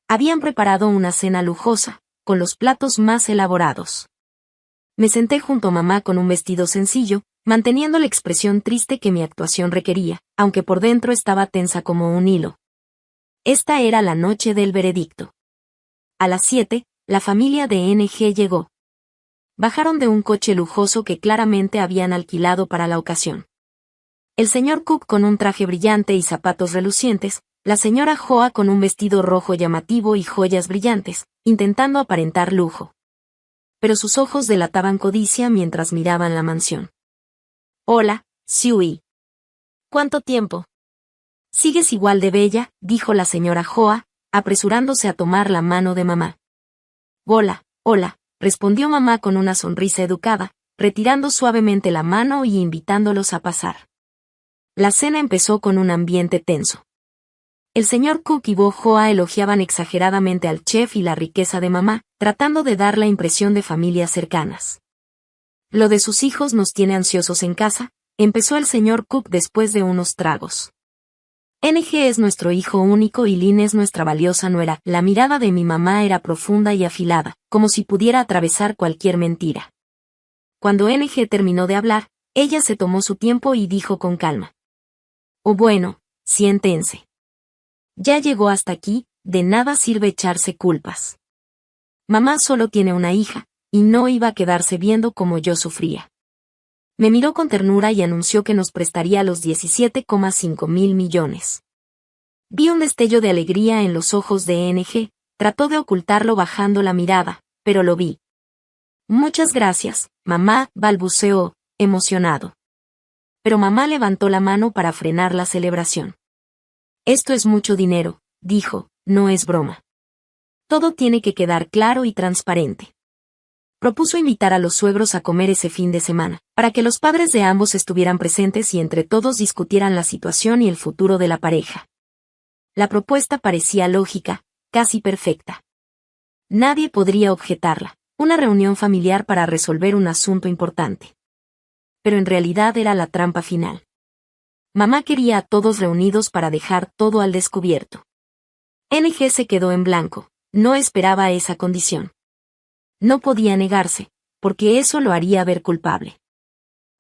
Habían preparado una cena lujosa, con los platos más elaborados. Me senté junto a mamá con un vestido sencillo, manteniendo la expresión triste que mi actuación requería, aunque por dentro estaba tensa como un hilo. Esta era la noche del veredicto. A las 7, la familia de NG llegó. Bajaron de un coche lujoso que claramente habían alquilado para la ocasión. El señor Cook con un traje brillante y zapatos relucientes, la señora Hoa con un vestido rojo llamativo y joyas brillantes, intentando aparentar lujo. Pero sus ojos delataban codicia mientras miraban la mansión. Hola, Sui. ¿Cuánto tiempo? Sigues igual de bella, dijo la señora Hoa, apresurándose a tomar la mano de mamá. Hola, hola, respondió mamá con una sonrisa educada, retirando suavemente la mano y invitándolos a pasar. La cena empezó con un ambiente tenso. El señor Cook y Bo Hoa elogiaban exageradamente al chef y la riqueza de mamá, tratando de dar la impresión de familias cercanas. Lo de sus hijos nos tiene ansiosos en casa, empezó el señor Cook después de unos tragos. NG es nuestro hijo único y Lynn es nuestra valiosa nuera. La mirada de mi mamá era profunda y afilada, como si pudiera atravesar cualquier mentira. Cuando NG terminó de hablar, ella se tomó su tiempo y dijo con calma. Oh bueno, siéntense. Ya llegó hasta aquí, de nada sirve echarse culpas. Mamá solo tiene una hija, y no iba a quedarse viendo cómo yo sufría. Me miró con ternura y anunció que nos prestaría los 17,5 mil millones. Vi un destello de alegría en los ojos de NG, trató de ocultarlo bajando la mirada, pero lo vi. Muchas gracias, mamá, balbuceó, emocionado. Pero mamá levantó la mano para frenar la celebración. Esto es mucho dinero, dijo, no es broma. Todo tiene que quedar claro y transparente. Propuso invitar a los suegros a comer ese fin de semana, para que los padres de ambos estuvieran presentes y entre todos discutieran la situación y el futuro de la pareja. La propuesta parecía lógica, casi perfecta. Nadie podría objetarla, una reunión familiar para resolver un asunto importante. Pero en realidad era la trampa final. Mamá quería a todos reunidos para dejar todo al descubierto. NG se quedó en blanco, no esperaba esa condición. No podía negarse, porque eso lo haría ver culpable.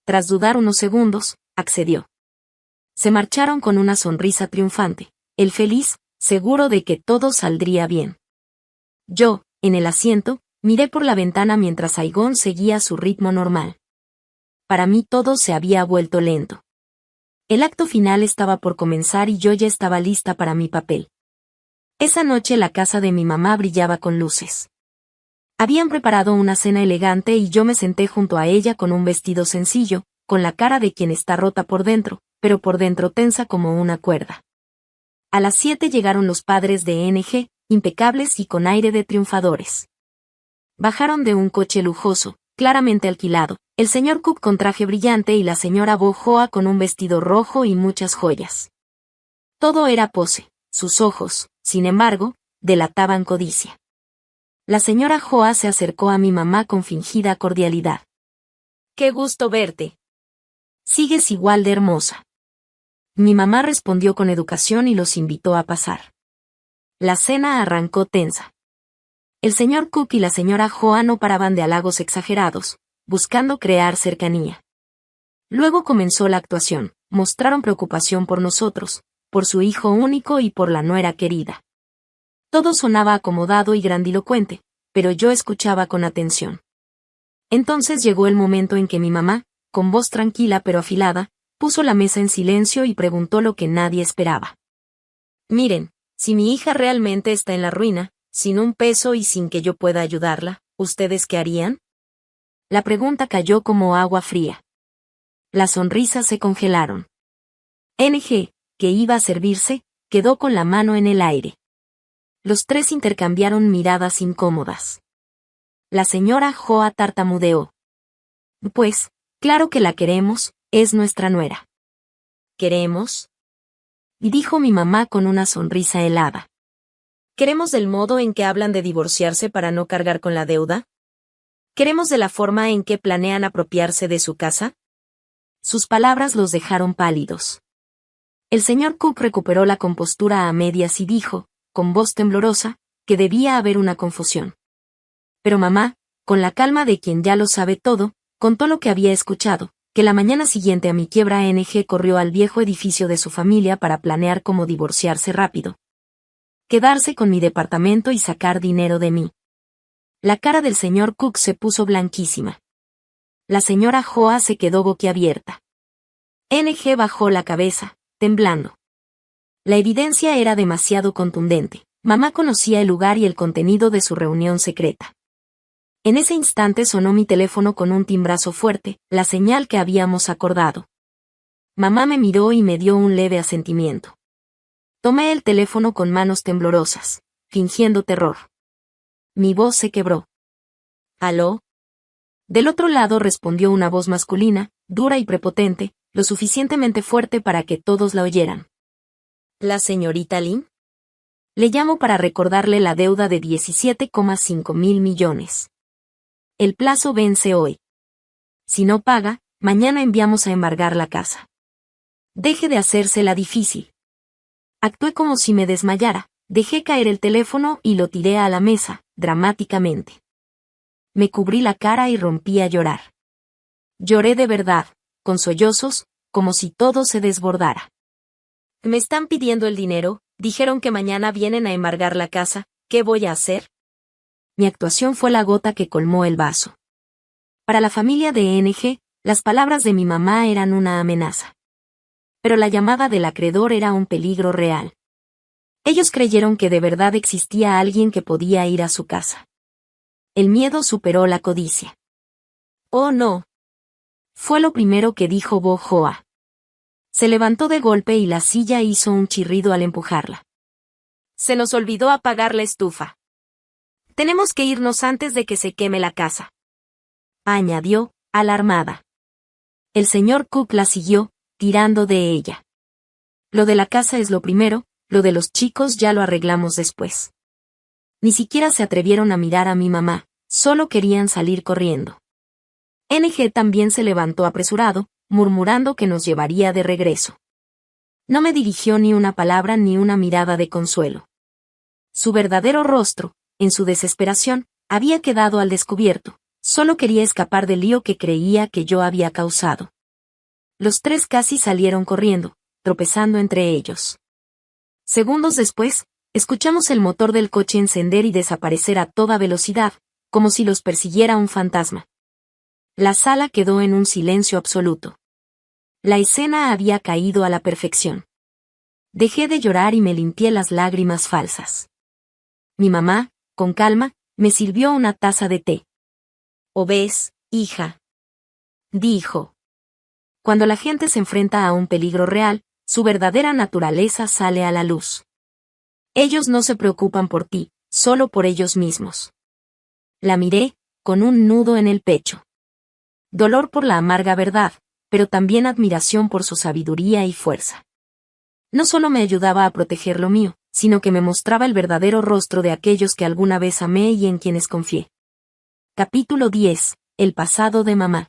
Tras dudar unos segundos, accedió. Se marcharon con una sonrisa triunfante, él feliz, seguro de que todo saldría bien. Yo, en el asiento, miré por la ventana mientras Saigón seguía su ritmo normal. Para mí todo se había vuelto lento. El acto final estaba por comenzar y yo ya estaba lista para mi papel. Esa noche la casa de mi mamá brillaba con luces. Habían preparado una cena elegante y yo me senté junto a ella con un vestido sencillo, con la cara de quien está rota por dentro, pero por dentro tensa como una cuerda. A las 7 llegaron los padres de NG, impecables y con aire de triunfadores. Bajaron de un coche lujoso, claramente alquilado, el señor Cook con traje brillante y la señora Bo Hoa con un vestido rojo y muchas joyas. Todo era pose, sus ojos, sin embargo, delataban codicia. La señora Hoa se acercó a mi mamá con fingida cordialidad. ¡Qué gusto verte! Sigues igual de hermosa. Mi mamá respondió con educación y los invitó a pasar. La cena arrancó tensa. El señor Cook y la señora Hoa no paraban de halagos exagerados, buscando crear cercanía. Luego comenzó la actuación, mostraron preocupación por nosotros, por su hijo único y por la nuera querida. Todo sonaba acomodado y grandilocuente, pero yo escuchaba con atención. Entonces llegó el momento en que mi mamá, con voz tranquila pero afilada, puso la mesa en silencio y preguntó lo que nadie esperaba. Miren, Si mi hija realmente está en la ruina, sin un peso y sin que yo pueda ayudarla, ¿ustedes qué harían? La pregunta cayó como agua fría. Las sonrisas se congelaron. NG, que iba a servirse, quedó con la mano en el aire. Los tres intercambiaron miradas incómodas. La señora Joa tartamudeó. Pues, claro que la queremos, es nuestra nuera. ¿Queremos? Y dijo mi mamá con una sonrisa helada. ¿Queremos del modo en que hablan de divorciarse para no cargar con la deuda? ¿Queremos de la forma en que planean apropiarse de su casa? Sus palabras los dejaron pálidos. El señor Cook recuperó la compostura a medias y dijo, con voz temblorosa, que debía haber una confusión. Pero mamá, con la calma de quien ya lo sabe todo, contó lo que había escuchado, que la mañana siguiente a mi quiebra NG corrió al viejo edificio de su familia para planear cómo divorciarse rápido. Quedarse con mi departamento y sacar dinero de mí. La cara del señor Cook se puso blanquísima. La señora Joa se quedó boquiabierta. NG bajó la cabeza, temblando. La evidencia era demasiado contundente. Mamá conocía el lugar y el contenido de su reunión secreta. En ese instante sonó mi teléfono con un timbrazo fuerte, la señal que habíamos acordado. Mamá me miró y me dio un leve asentimiento. Tomé el teléfono con manos temblorosas, fingiendo terror. Mi voz se quebró. ¿Aló? Del otro lado respondió una voz masculina, dura y prepotente, lo suficientemente fuerte para que todos la oyeran. ¿La señorita Lin? Le llamo para recordarle la deuda de 17,5 mil millones. El plazo vence hoy. Si no paga, mañana enviamos a embargar la casa. Deje de hacérsela difícil. Actué como si me desmayara, dejé caer el teléfono y lo tiré a la mesa, dramáticamente. Me cubrí la cara y rompí a llorar. Lloré de verdad, con sollozos, como si todo se desbordara. Me están pidiendo el dinero, dijeron que mañana vienen a embargar la casa, ¿qué voy a hacer? Mi actuación fue la gota que colmó el vaso. Para la familia de NG, las palabras de mi mamá eran una amenaza. Pero la llamada del acreedor era un peligro real. Ellos creyeron que de verdad existía alguien que podía ir a su casa. El miedo superó la codicia. «Oh no», fue lo primero que dijo Bo Joa. Se levantó de golpe y la silla hizo un chirrido al empujarla. «Se nos olvidó apagar la estufa. Tenemos que irnos antes de que se queme la casa», añadió, alarmada. El señor Cook la siguió, tirando de ella. «Lo de la casa es lo primero, lo de los chicos ya lo arreglamos después». Ni siquiera se atrevieron a mirar a mi mamá, solo querían salir corriendo. NG también se levantó apresurado, murmurando que nos llevaría de regreso. No me dirigió ni una palabra ni una mirada de consuelo. Su verdadero rostro, en su desesperación, había quedado al descubierto, solo quería escapar del lío que creía que yo había causado. Los tres casi salieron corriendo, tropezando entre ellos. Segundos después, escuchamos el motor del coche encender y desaparecer a toda velocidad, como si los persiguiera un fantasma. La sala quedó en un silencio absoluto. La escena había caído a la perfección. Dejé de llorar y me limpié las lágrimas falsas. Mi mamá, con calma, me sirvió una taza de té. «¿O ves, hija?», dijo. Cuando la gente se enfrenta a un peligro real, su verdadera naturaleza sale a la luz. Ellos no se preocupan por ti, solo por ellos mismos. La miré, con un nudo en el pecho. Dolor por la amarga verdad, pero también admiración por su sabiduría y fuerza. No solo me ayudaba a proteger lo mío, sino que me mostraba el verdadero rostro de aquellos que alguna vez amé y en quienes confié. Capítulo 10. El pasado de mamá.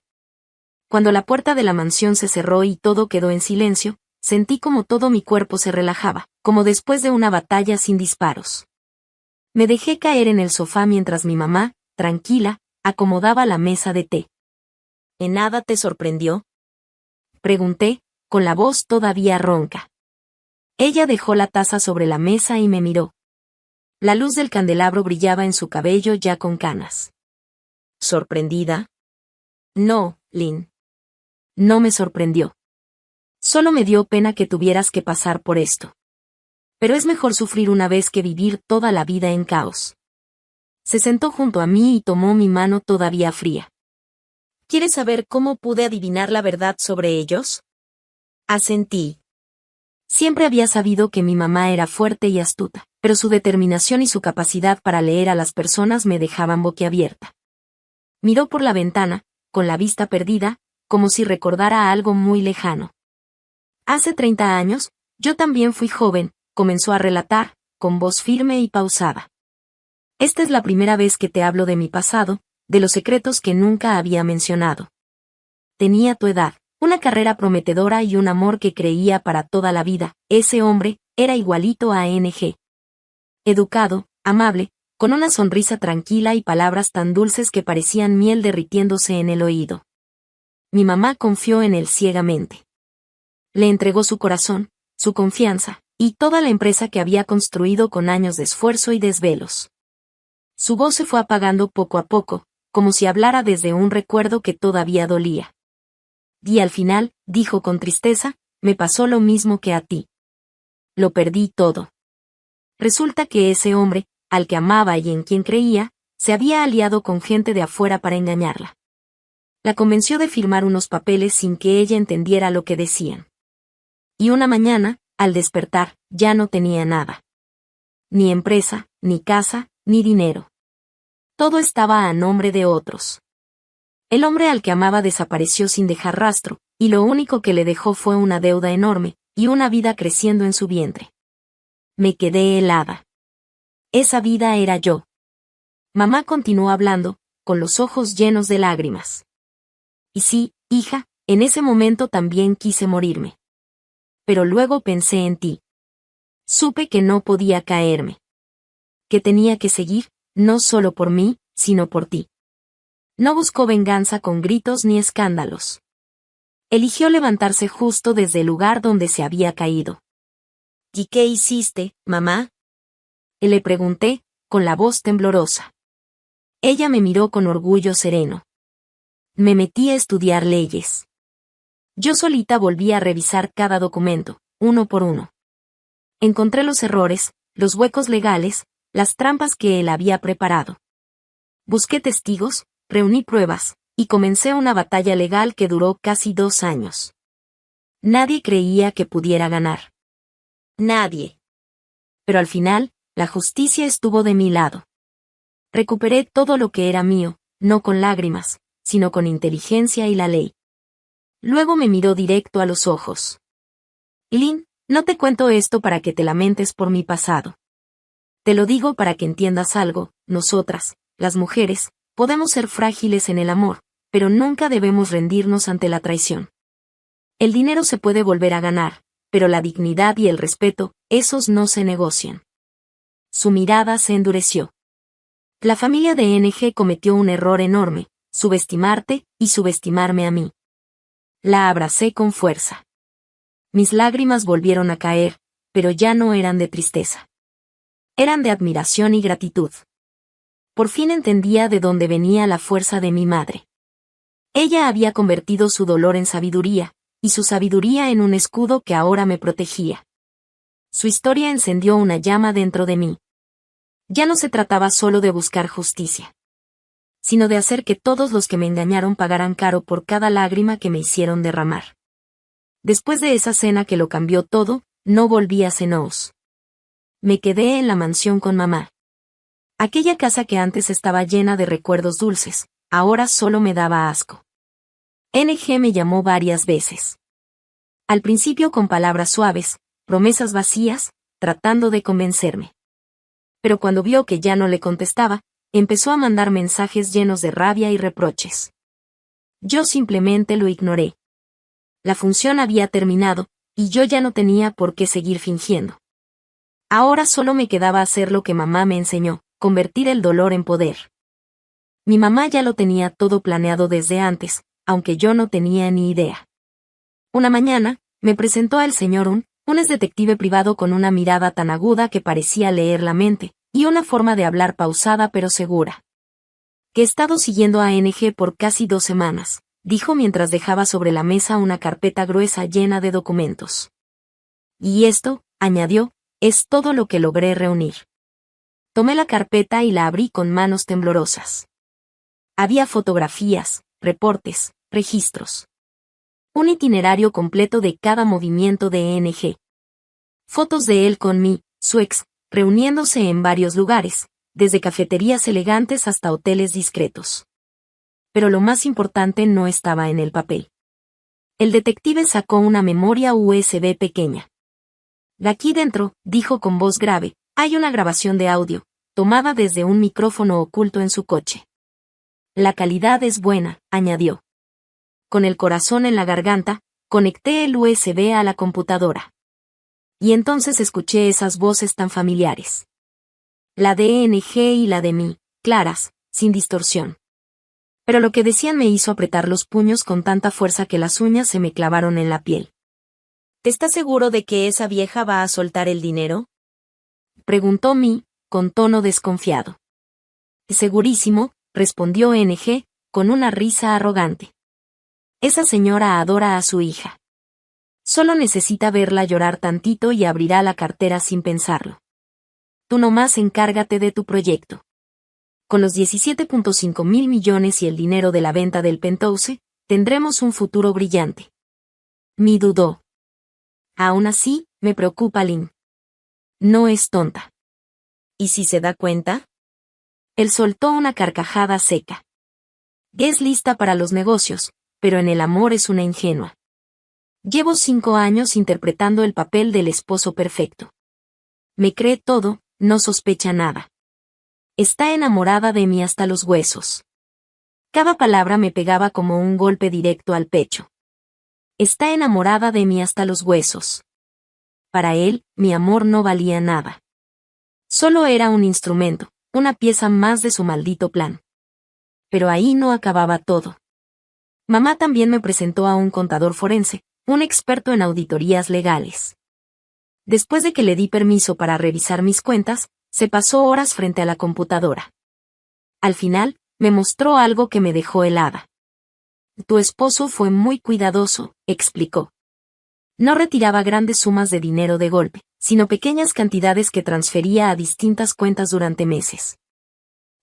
Cuando la puerta de la mansión se cerró y todo quedó en silencio, sentí como todo mi cuerpo se relajaba, como después de una batalla sin disparos. Me dejé caer en el sofá mientras mi mamá, tranquila, acomodaba la mesa de té. ¿En nada te sorprendió?, pregunté, con la voz todavía ronca. Ella dejó la taza sobre la mesa y me miró. La luz del candelabro brillaba en su cabello ya con canas. ¿Sorprendida? No, Lynn. No me sorprendió. Solo me dio pena que tuvieras que pasar por esto. Pero es mejor sufrir una vez que vivir toda la vida en caos. Se sentó junto a mí y tomó mi mano todavía fría. ¿Quieres saber cómo pude adivinar la verdad sobre ellos? Asentí. Siempre había sabido que mi mamá era fuerte y astuta, pero su determinación y su capacidad para leer a las personas me dejaban boquiabierta. Miró por la ventana, con la vista perdida, como si recordara algo muy lejano. Hace 30 años, yo también fui joven, comenzó a relatar, con voz firme y pausada. Esta es la primera vez que te hablo de mi pasado, de los secretos que nunca había mencionado. Tenía tu edad, una carrera prometedora y un amor que creía para toda la vida. Ese hombre era igualito a NG. Educado, amable, con una sonrisa tranquila y palabras tan dulces que parecían miel derritiéndose en el oído. Mi mamá confió en él ciegamente. Le entregó su corazón, su confianza, y toda la empresa que había construido con años de esfuerzo y desvelos. Su voz se fue apagando poco a poco, como si hablara desde un recuerdo que todavía dolía. Y al final, dijo con tristeza, me pasó lo mismo que a ti. Lo perdí todo. Resulta que ese hombre, al que amaba y en quien creía, se había aliado con gente de afuera para engañarla. La convenció de firmar unos papeles sin que ella entendiera lo que decían. Y una mañana, al despertar, ya no tenía nada. Ni empresa, ni casa, ni dinero. Todo estaba a nombre de otros. El hombre al que amaba desapareció sin dejar rastro, y lo único que le dejó fue una deuda enorme, y una vida creciendo en su vientre. Me quedé helada. Esa vida era yo. Mamá continuó hablando, con los ojos llenos de lágrimas. Y sí, hija, en ese momento también quise morirme. Pero luego pensé en ti. Supe que no podía caerme. Que tenía que seguir, no solo por mí, sino por ti. No buscó venganza con gritos ni escándalos. Eligió levantarse justo desde el lugar donde se había caído. ¿Y qué hiciste, mamá? Le pregunté, con la voz temblorosa. Ella me miró con orgullo sereno. Me metí a estudiar leyes. Yo solita volví a revisar cada documento, uno por uno. Encontré los errores, los huecos legales, las trampas que él había preparado. Busqué testigos, reuní pruebas, y comencé una batalla legal que duró casi 2 años. Nadie creía que pudiera ganar. Nadie. Pero al final, la justicia estuvo de mi lado. Recuperé todo lo que era mío, no con lágrimas, sino con inteligencia y la ley. Luego me miró directo a los ojos. Lynn, no te cuento esto para que te lamentes por mi pasado. Te lo digo para que entiendas algo, nosotras, las mujeres, podemos ser frágiles en el amor, pero nunca debemos rendirnos ante la traición. El dinero se puede volver a ganar, pero la dignidad y el respeto, esos no se negocian. Su mirada se endureció. La familia de NG cometió un error enorme, subestimarte y subestimarme a mí. La abracé con fuerza. Mis lágrimas volvieron a caer, pero ya no eran de tristeza. Eran de admiración y gratitud. Por fin entendía de dónde venía la fuerza de mi madre. Ella había convertido su dolor en sabiduría, y su sabiduría en un escudo que ahora me protegía. Su historia encendió una llama dentro de mí. Ya no se trataba solo de buscar justicia, sino de hacer que todos los que me engañaron pagaran caro por cada lágrima que me hicieron derramar. Después de esa cena que lo cambió todo, no volví a Senows. Me quedé en la mansión con mamá. Aquella casa que antes estaba llena de recuerdos dulces, ahora solo me daba asco. NG me llamó varias veces. Al principio con palabras suaves, promesas vacías, tratando de convencerme. Pero cuando vio que ya no le contestaba, empezó a mandar mensajes llenos de rabia y reproches. Yo simplemente lo ignoré. La función había terminado, y yo ya no tenía por qué seguir fingiendo. Ahora solo me quedaba hacer lo que mamá me enseñó, convertir el dolor en poder. Mi mamá ya lo tenía todo planeado desde antes, aunque yo no tenía ni idea. Una mañana, me presentó al señor un ex detective privado con una mirada tan aguda que parecía leer la mente, y una forma de hablar pausada pero segura. Que he estado siguiendo a NG por casi 2 semanas, dijo mientras dejaba sobre la mesa una carpeta gruesa llena de documentos. Y esto, añadió, Es todo lo que logré reunir. Tomé la carpeta y la abrí con manos temblorosas. Había fotografías, reportes, registros. Un itinerario completo de cada movimiento de NG. Fotos de él con su ex, reuniéndose en varios lugares, desde cafeterías elegantes hasta hoteles discretos. Pero lo más importante no estaba en el papel. El detective sacó una memoria USB pequeña. Aquí dentro, dijo con voz grave, hay una grabación de audio, tomada desde un micrófono oculto en su coche. La calidad es buena, añadió. Con el corazón en la garganta, conecté el USB a la computadora. Y entonces escuché esas voces tan familiares. La de NG y la de mí, claras, sin distorsión. Pero lo que decían me hizo apretar los puños con tanta fuerza que las uñas se me clavaron en la piel. ¿Estás seguro de que esa vieja va a soltar el dinero?, preguntó con tono desconfiado. Segurísimo, respondió NG, con una risa arrogante. Esa señora adora a su hija. Solo necesita verla llorar tantito y abrirá la cartera sin pensarlo. Tú nomás encárgate de tu proyecto. Con los 17.5 mil millones y el dinero de la venta del Penthouse, tendremos un futuro brillante. Dudó. Aún así, me preocupa Lynn. No es tonta. ¿Y si se da cuenta? Él soltó una carcajada seca. Es lista para los negocios, pero en el amor es una ingenua. Llevo 5 años interpretando el papel del esposo perfecto. Me cree todo, no sospecha nada. Está enamorada de mí hasta los huesos. Cada palabra me pegaba como un golpe directo al pecho. Está enamorada de mí hasta los huesos. Para él, mi amor no valía nada. Solo era un instrumento, una pieza más de su maldito plan. Pero ahí no acababa todo. Mamá también me presentó a un contador forense, un experto en auditorías legales. Después de que le di permiso para revisar mis cuentas, se pasó horas frente a la computadora. Al final, me mostró algo que me dejó helada. Tu esposo fue muy cuidadoso, explicó. No retiraba grandes sumas de dinero de golpe, sino pequeñas cantidades que transfería a distintas cuentas durante meses.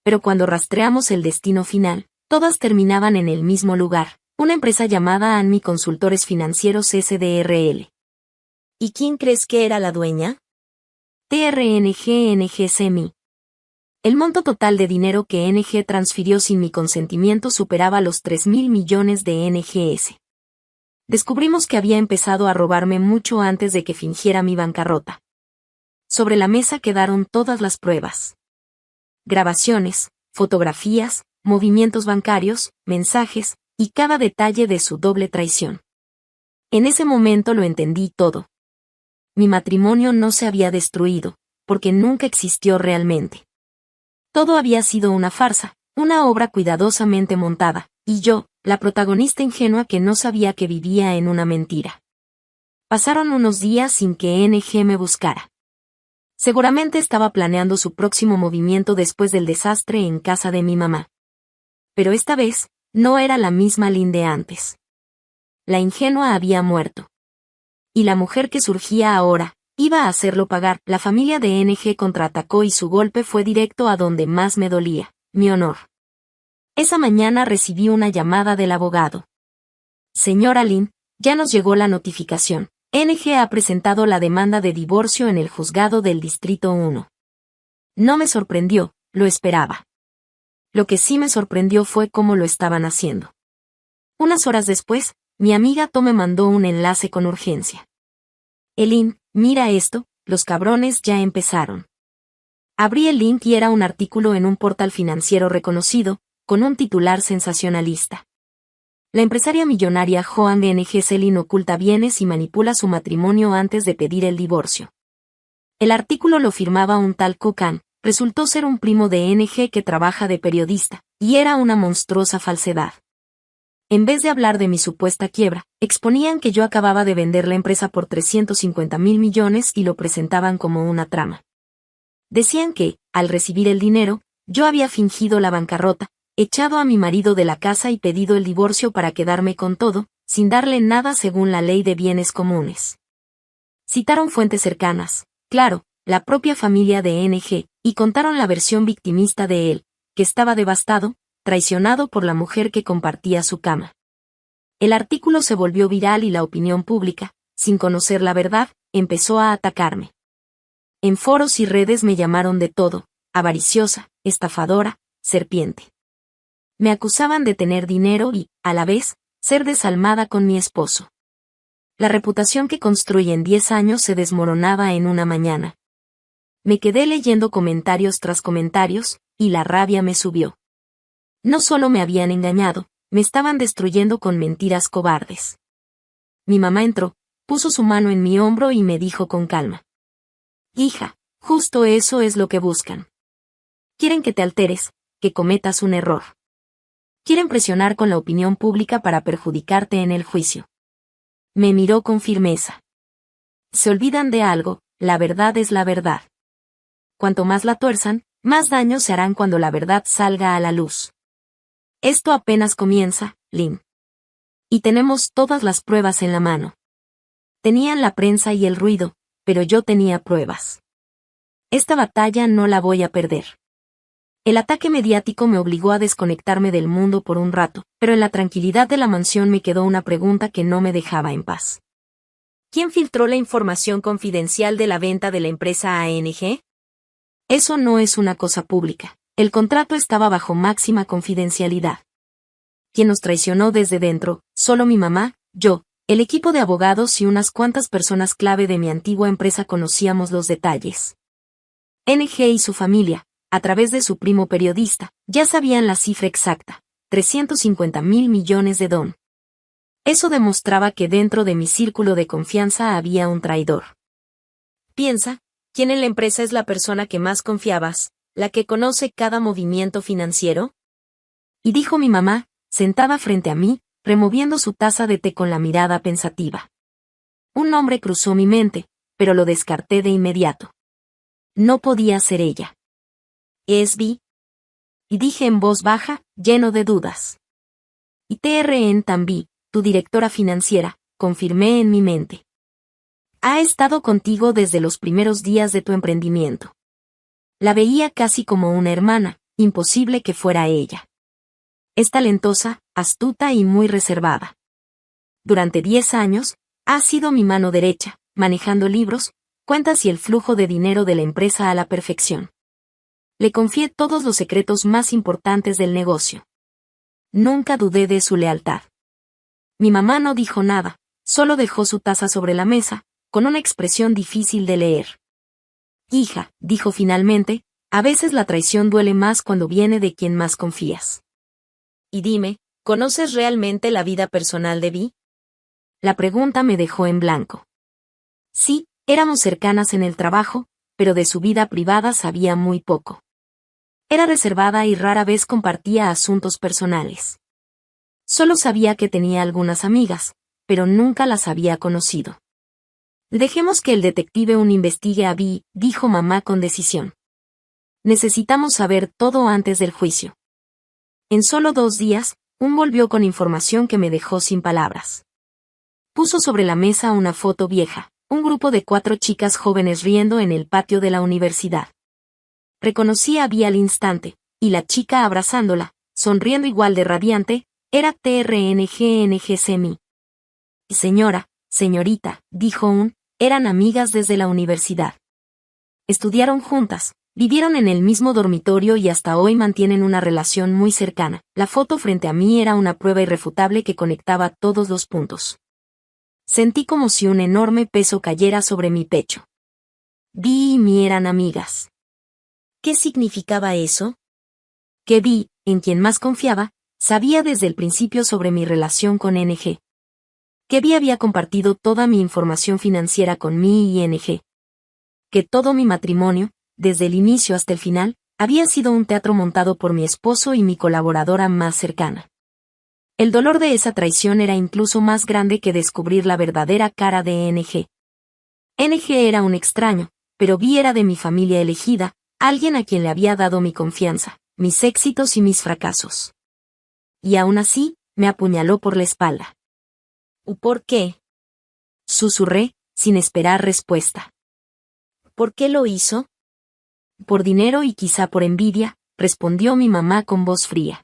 Pero cuando rastreamos el destino final, todas terminaban en el mismo lugar, una empresa llamada Anmi Consultores Financieros SDRL. ¿Y quién crees que era la dueña? TRNG NGCMI. El monto total de dinero que NG transfirió sin mi consentimiento superaba los 3.000 millones de NGS. Descubrimos que había empezado a robarme mucho antes de que fingiera mi bancarrota. Sobre la mesa quedaron todas las pruebas. Grabaciones, fotografías, movimientos bancarios, mensajes, y cada detalle de su doble traición. En ese momento lo entendí todo. Mi matrimonio no se había destruido, porque nunca existió realmente. Todo había sido una farsa, una obra cuidadosamente montada, y yo, la protagonista ingenua que no sabía que vivía en una mentira. Pasaron unos días sin que NG me buscara. Seguramente estaba planeando su próximo movimiento después del desastre en casa de mi mamá. Pero esta vez, no era la misma Lynn de antes. La ingenua había muerto. Y la mujer que surgía ahora, iba a hacerlo pagar. La familia de NG contraatacó y su golpe fue directo a donde más me dolía, mi honor. Esa mañana recibí una llamada del abogado. Señora Lynn, ya nos llegó la notificación. NG ha presentado la demanda de divorcio en el juzgado del Distrito 1. No me sorprendió, lo esperaba. Lo que sí me sorprendió fue cómo lo estaban haciendo. Unas horas después, mi amiga Tom me mandó un enlace con urgencia. Lynn, mira esto, los cabrones ya empezaron. Abrí el link y era un artículo en un portal financiero reconocido, con un titular sensacionalista. La empresaria millonaria Joan NG Selin oculta bienes y manipula su matrimonio antes de pedir el divorcio. El artículo lo firmaba un tal Kokan, resultó ser un primo de NG que trabaja de periodista, y era una monstruosa falsedad. En vez de hablar de mi supuesta quiebra, exponían que yo acababa de vender la empresa por 350.000 millones y lo presentaban como una trama. Decían que, al recibir el dinero, yo había fingido la bancarrota, echado a mi marido de la casa y pedido el divorcio para quedarme con todo, sin darle nada según la ley de bienes comunes. Citaron fuentes cercanas, claro, la propia familia de NG, y contaron la versión victimista de él, que estaba devastado, traicionado por la mujer que compartía su cama. El artículo se volvió viral y la opinión pública, sin conocer la verdad, empezó a atacarme. En foros y redes me llamaron de todo: avariciosa, estafadora, serpiente. Me acusaban de tener dinero y, a la vez, ser desalmada con mi esposo. La reputación que construí en 10 años se desmoronaba en una mañana. Me quedé leyendo comentarios tras comentarios, y la rabia me subió. No solo me habían engañado, me estaban destruyendo con mentiras cobardes. Mi mamá entró, puso su mano en mi hombro y me dijo con calma: hija, justo eso es lo que buscan. Quieren que te alteres, que cometas un error. Quieren presionar con la opinión pública para perjudicarte en el juicio. Me miró con firmeza. Se olvidan de algo: la verdad es la verdad. Cuanto más la tuerzan, más daño se harán cuando la verdad salga a la luz. Esto apenas comienza, Lynn. Y tenemos todas las pruebas en la mano. Tenían la prensa y el ruido, pero yo tenía pruebas. Esta batalla no la voy a perder. El ataque mediático me obligó a desconectarme del mundo por un rato, pero en la tranquilidad de la mansión me quedó una pregunta que no me dejaba en paz. ¿Quién filtró la información confidencial de la venta de la empresa a NG? Eso no es una cosa pública. El contrato estaba bajo máxima confidencialidad. ¿Quién nos traicionó desde dentro? Solo mi mamá, yo, el equipo de abogados y unas cuantas personas clave de mi antigua empresa conocíamos los detalles. NG y su familia, a través de su primo periodista, ya sabían la cifra exacta: 350.000 millones de $. Eso demostraba que dentro de mi círculo de confianza había un traidor. Piensa, ¿quién en la empresa es la persona que más confiabas, la que conoce cada movimiento financiero? Y dijo mi mamá, sentada frente a mí, removiendo su taza de té con la mirada pensativa. Un nombre cruzó mi mente, pero lo descarté de inmediato. No podía ser ella. ¿Es Vi? Y dije en voz baja, lleno de dudas. Y TRN Tambi, tu directora financiera, confirmé en mi mente. Ha estado contigo desde los primeros días de tu emprendimiento. La veía casi como una hermana, imposible que fuera ella. Es talentosa, astuta y muy reservada. Durante 10 años, ha sido mi mano derecha, manejando libros, cuentas y el flujo de dinero de la empresa a la perfección. Le confié todos los secretos más importantes del negocio. Nunca dudé de su lealtad. Mi mamá no dijo nada, solo dejó su taza sobre la mesa, con una expresión difícil de leer. Hija, dijo finalmente, a veces la traición duele más cuando viene de quien más confías. Y dime, ¿conoces realmente la vida personal de Vi? La pregunta me dejó en blanco. Sí, éramos cercanas en el trabajo, pero de su vida privada sabía muy poco. Era reservada y rara vez compartía asuntos personales. Solo sabía que tenía algunas amigas, pero nunca las había conocido. Dejemos que el detective investigue a Vi, dijo mamá con decisión. Necesitamos saber todo antes del juicio. En solo 2 días, volvió con información que me dejó sin palabras. Puso sobre la mesa una foto vieja, un grupo de 4 chicas jóvenes riendo en el patio de la universidad. Reconocí a Vi al instante, y la chica abrazándola, sonriendo igual de radiante, era TRNGNG. Señora, señorita, dijo eran amigas desde la universidad. Estudiaron juntas, vivieron en el mismo dormitorio y hasta hoy mantienen una relación muy cercana. La foto frente a mí era una prueba irrefutable que conectaba todos los puntos. Sentí como si un enorme peso cayera sobre mi pecho. Vi y Mi eran amigas. ¿Qué significaba eso? Que Vi, en quien más confiaba, sabía desde el principio sobre mi relación con NG. Que Vi había compartido toda mi información financiera con mi y NG. Que todo mi matrimonio, desde el inicio hasta el final, había sido un teatro montado por mi esposo y mi colaboradora más cercana. El dolor de esa traición era incluso más grande que descubrir la verdadera cara de NG. NG era un extraño, pero Vi era de mi familia elegida, alguien a quien le había dado mi confianza, mis éxitos y mis fracasos. Y aún así, me apuñaló por la espalda. ¿Por qué? Susurré, sin esperar respuesta. ¿Por qué lo hizo? Por dinero y quizá por envidia, respondió mi mamá con voz fría.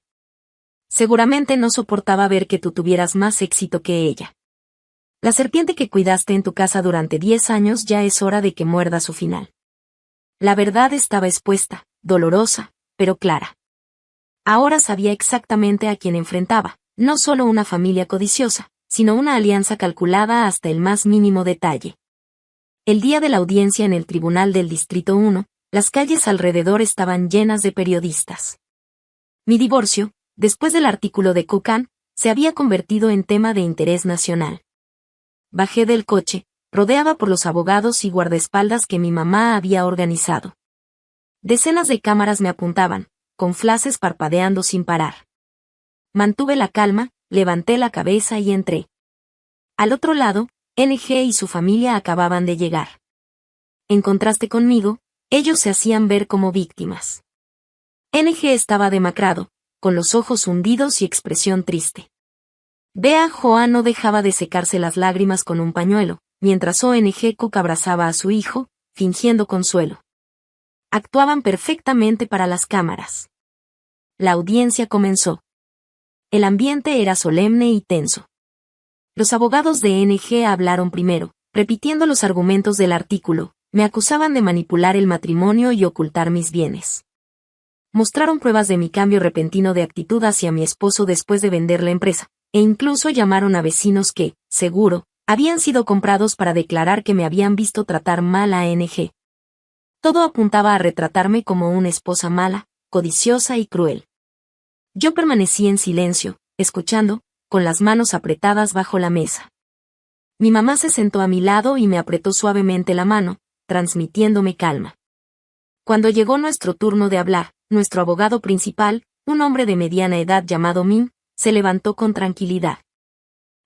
Seguramente no soportaba ver que tú tuvieras más éxito que ella. La serpiente que cuidaste en tu casa durante 10 años ya es hora de que muerda su final. La verdad estaba expuesta, dolorosa, pero clara. Ahora sabía exactamente a quién enfrentaba, no solo una familia codiciosa, sino una alianza calculada hasta el más mínimo detalle. El día de la audiencia en el Tribunal del Distrito 1, las calles alrededor estaban llenas de periodistas. Mi divorcio, después del artículo de Kukan, se había convertido en tema de interés nacional. Bajé del coche, rodeada por los abogados y guardaespaldas que mi mamá había organizado. Decenas de cámaras me apuntaban, con flashes parpadeando sin parar. Mantuve la calma, levanté la cabeza y entré. Al otro lado, NG y su familia acababan de llegar. En contraste conmigo, ellos se hacían ver como víctimas. NG estaba demacrado, con los ojos hundidos y expresión triste. Bea Joa no dejaba de secarse las lágrimas con un pañuelo, mientras ONG Cook abrazaba a su hijo, fingiendo consuelo. Actuaban perfectamente para las cámaras. La audiencia comenzó. El ambiente era solemne y tenso. Los abogados de NG hablaron primero, repitiendo los argumentos del artículo. Me acusaban de manipular el matrimonio y ocultar mis bienes. Mostraron pruebas de mi cambio repentino de actitud hacia mi esposo después de vender la empresa, e incluso llamaron a vecinos que, seguro, habían sido comprados para declarar que me habían visto tratar mal a NG. Todo apuntaba a retratarme como una esposa mala, codiciosa y cruel. Yo permanecí en silencio, escuchando, con las manos apretadas bajo la mesa. Mi mamá se sentó a mi lado y me apretó suavemente la mano, transmitiéndome calma. Cuando llegó nuestro turno de hablar, nuestro abogado principal, un hombre de mediana edad llamado Min, se levantó con tranquilidad.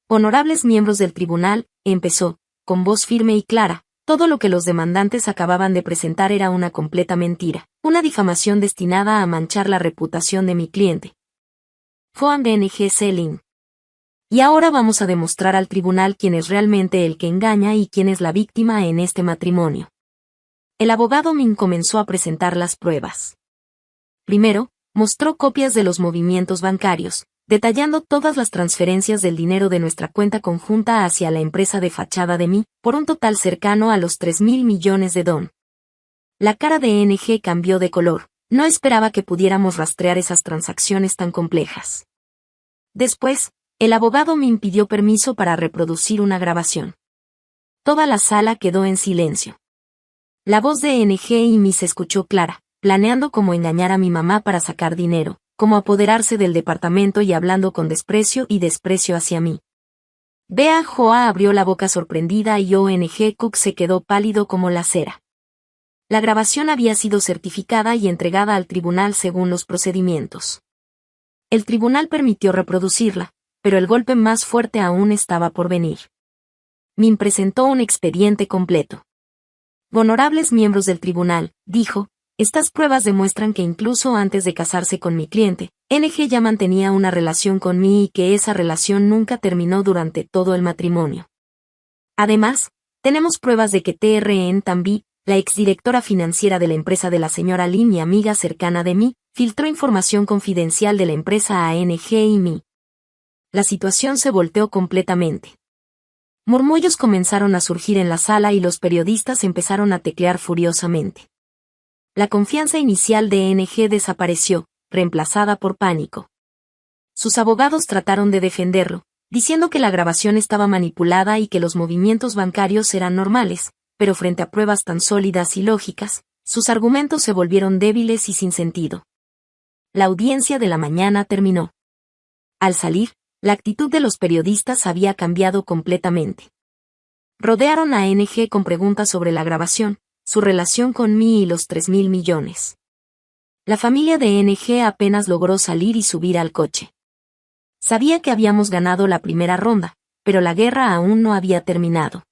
Honorables miembros del tribunal, empezó, con voz firme y clara, todo lo que los demandantes acababan de presentar era una completa mentira, una difamación destinada a manchar la reputación de mi cliente. Joan BNG Selin. Y ahora vamos a demostrar al tribunal quién es realmente el que engaña y quién es la víctima en este matrimonio. El abogado Min comenzó a presentar las pruebas. Primero, mostró copias de los movimientos bancarios, detallando todas las transferencias del dinero de nuestra cuenta conjunta hacia la empresa de fachada de mí, por un total cercano a los 3.000 millones de don. La cara de NG cambió de color, no esperaba que pudiéramos rastrear esas transacciones tan complejas. Después, el abogado me pidió permiso para reproducir una grabación. Toda la sala quedó en silencio. La voz de NG y mi se escuchó clara, planeando cómo engañar a mi mamá para sacar dinero, cómo apoderarse del departamento y hablando con desprecio hacia mí. Bea Joa abrió la boca sorprendida y ONG Cook se quedó pálido como la cera. La grabación había sido certificada y entregada al tribunal según los procedimientos. El tribunal permitió reproducirla, pero el golpe más fuerte aún estaba por venir. Min presentó un expediente completo. Honorables miembros del tribunal, dijo, estas pruebas demuestran que incluso antes de casarse con mi cliente, NG ya mantenía una relación con mí y que esa relación nunca terminó durante todo el matrimonio. Además, tenemos pruebas de que TRN Tambi, la exdirectora financiera de la empresa de la señora Lin y amiga cercana de mí, filtró información confidencial de la empresa a NG y mí. La situación se volteó completamente. Murmullos comenzaron a surgir en la sala y los periodistas empezaron a teclear furiosamente. La confianza inicial de NG desapareció, reemplazada por pánico. Sus abogados trataron de defenderlo, diciendo que la grabación estaba manipulada y que los movimientos bancarios eran normales, pero frente a pruebas tan sólidas y lógicas, sus argumentos se volvieron débiles y sin sentido. La audiencia de la mañana terminó. Al salir, la actitud de los periodistas había cambiado completamente. Rodearon a NG con preguntas sobre la grabación, su relación con mí y los 3.000 millones. La familia de NG apenas logró salir y subir al coche. Sabía que habíamos ganado la primera ronda, pero la guerra aún no había terminado.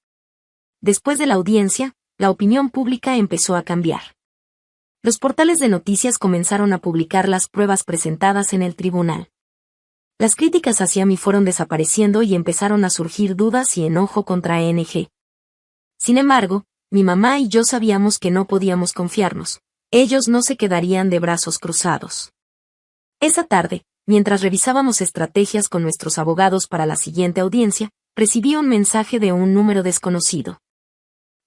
Después de la audiencia, la opinión pública empezó a cambiar. Los portales de noticias comenzaron a publicar las pruebas presentadas en el tribunal. Las críticas hacia mí fueron desapareciendo y empezaron a surgir dudas y enojo contra NG. Sin embargo, mi mamá y yo sabíamos que no podíamos confiarnos. Ellos no se quedarían de brazos cruzados. Esa tarde, mientras revisábamos estrategias con nuestros abogados para la siguiente audiencia, recibí un mensaje de un número desconocido.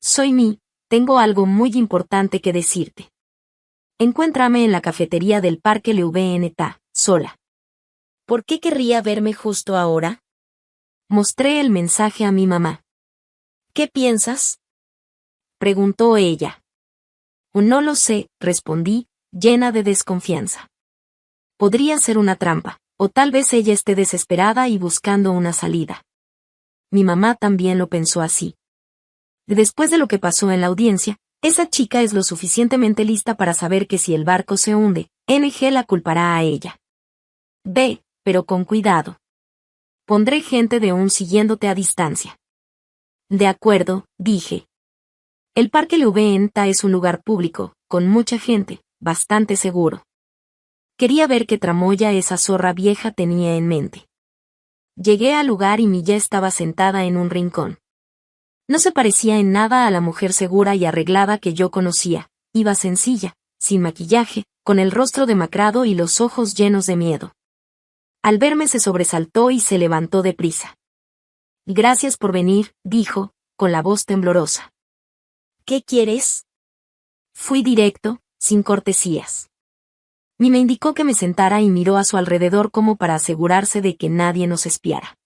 Soy Mi, tengo algo muy importante que decirte. Encuéntrame en la cafetería del Parque LVNTA, sola. ¿Por qué querría verme justo ahora? Mostré el mensaje a mi mamá. ¿Qué piensas? Preguntó ella. No lo sé, respondí, llena de desconfianza. Podría ser una trampa, o tal vez ella esté desesperada y buscando una salida. Mi mamá también lo pensó así. Después de lo que pasó en la audiencia, esa chica es lo suficientemente lista para saber que si el barco se hunde, NG la culpará a ella. Ve, pero con cuidado. Pondré gente de un siguiéndote a distancia. De acuerdo, dije. El Parque LVNTA es un lugar público, con mucha gente, bastante seguro. Quería ver qué tramoya esa zorra vieja tenía en mente. Llegué al lugar y Milla estaba sentada en un rincón. No se parecía en nada a la mujer segura y arreglada que yo conocía. Iba sencilla, sin maquillaje, con el rostro demacrado y los ojos llenos de miedo. Al verme se sobresaltó y se levantó deprisa. Gracias por venir, dijo, con la voz temblorosa. ¿Qué quieres? Fui directo, sin cortesías. Mi me indicó que me sentara y miró a su alrededor como para asegurarse de que nadie nos espiara.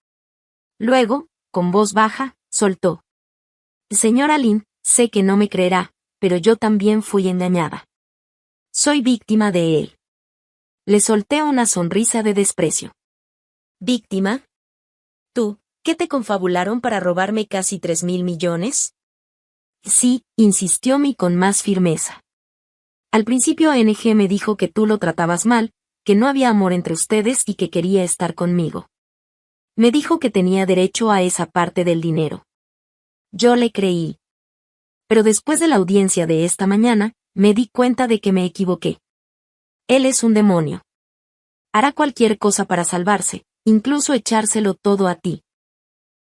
Luego, con voz baja, soltó. Señora Lin, sé que no me creerá, pero yo también fui engañada. Soy víctima de él. Le solté una sonrisa de desprecio. ¿Víctima? ¿Tú, qué te confabularon para robarme casi 3.000 millones? Sí, insistió Mi con más firmeza. Al principio NG me dijo que tú lo tratabas mal, que no había amor entre ustedes y que quería estar conmigo. Me dijo que tenía derecho a esa parte del dinero. Yo le creí. Pero después de la audiencia de esta mañana, me di cuenta de que me equivoqué. Él es un demonio. Hará cualquier cosa para salvarse, incluso echárselo todo a ti.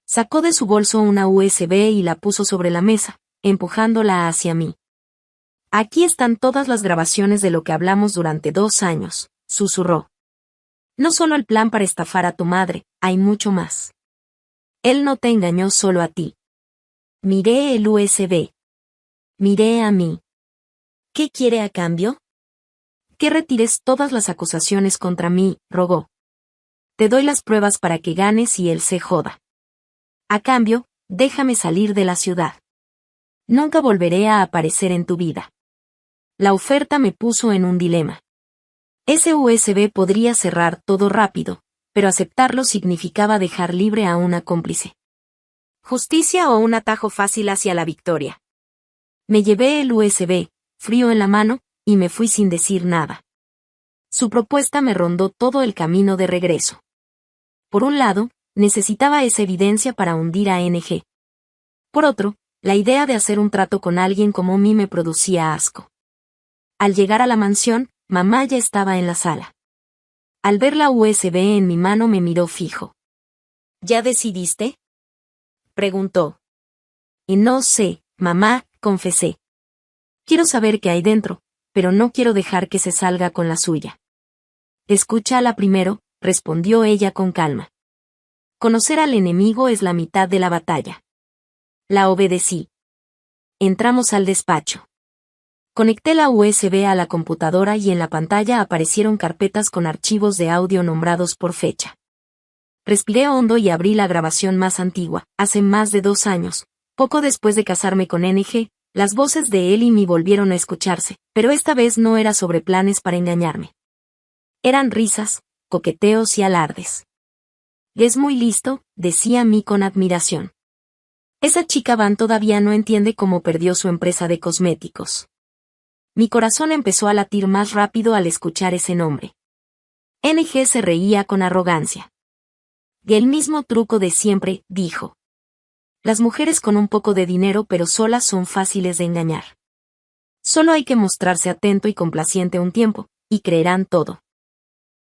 Sacó de su bolso una USB y la puso sobre la mesa, empujándola hacia mí. Aquí están todas las grabaciones de lo que hablamos durante 2 años, susurró. No solo el plan para estafar a tu madre, hay mucho más. Él no te engañó solo a ti. Miré el USB. Miré a mí. ¿Qué quiere a cambio? Que retires todas las acusaciones contra mí, rogó. Te doy las pruebas para que ganes y él se joda. A cambio, déjame salir de la ciudad. Nunca volveré a aparecer en tu vida. La oferta me puso en un dilema. Ese USB podría cerrar todo rápido, pero aceptarlo significaba dejar libre a una cómplice. Justicia o un atajo fácil hacia la victoria. Me llevé el USB, frío en la mano, y me fui sin decir nada. Su propuesta me rondó todo el camino de regreso. Por un lado, necesitaba esa evidencia para hundir a NG. Por otro, la idea de hacer un trato con alguien como mí me producía asco. Al llegar a la mansión, mamá ya estaba en la sala. Al ver la USB en mi mano me miró fijo. ¿Ya decidiste? Preguntó. Y no sé, mamá, confesé. Quiero saber qué hay dentro, pero no quiero dejar que se salga con la suya. Escúchala primero, respondió ella con calma. Conocer al enemigo es la mitad de la batalla. La obedecí. Entramos al despacho. Conecté la USB a la computadora y en la pantalla aparecieron carpetas con archivos de audio nombrados por fecha. Respiré hondo y abrí la grabación más antigua, hace más de 2 años. Poco después de casarme con NG, las voces de él y mí volvieron a escucharse, pero esta vez no era sobre planes para engañarme. Eran risas, coqueteos y alardes. Es muy listo, decía mí con admiración. Esa chica Van todavía no entiende cómo perdió su empresa de cosméticos. Mi corazón empezó a latir más rápido al escuchar ese nombre. NG se reía con arrogancia. El mismo truco de siempre, dijo. Las mujeres con un poco de dinero pero solas son fáciles de engañar. Solo hay que mostrarse atento y complaciente un tiempo, y creerán todo.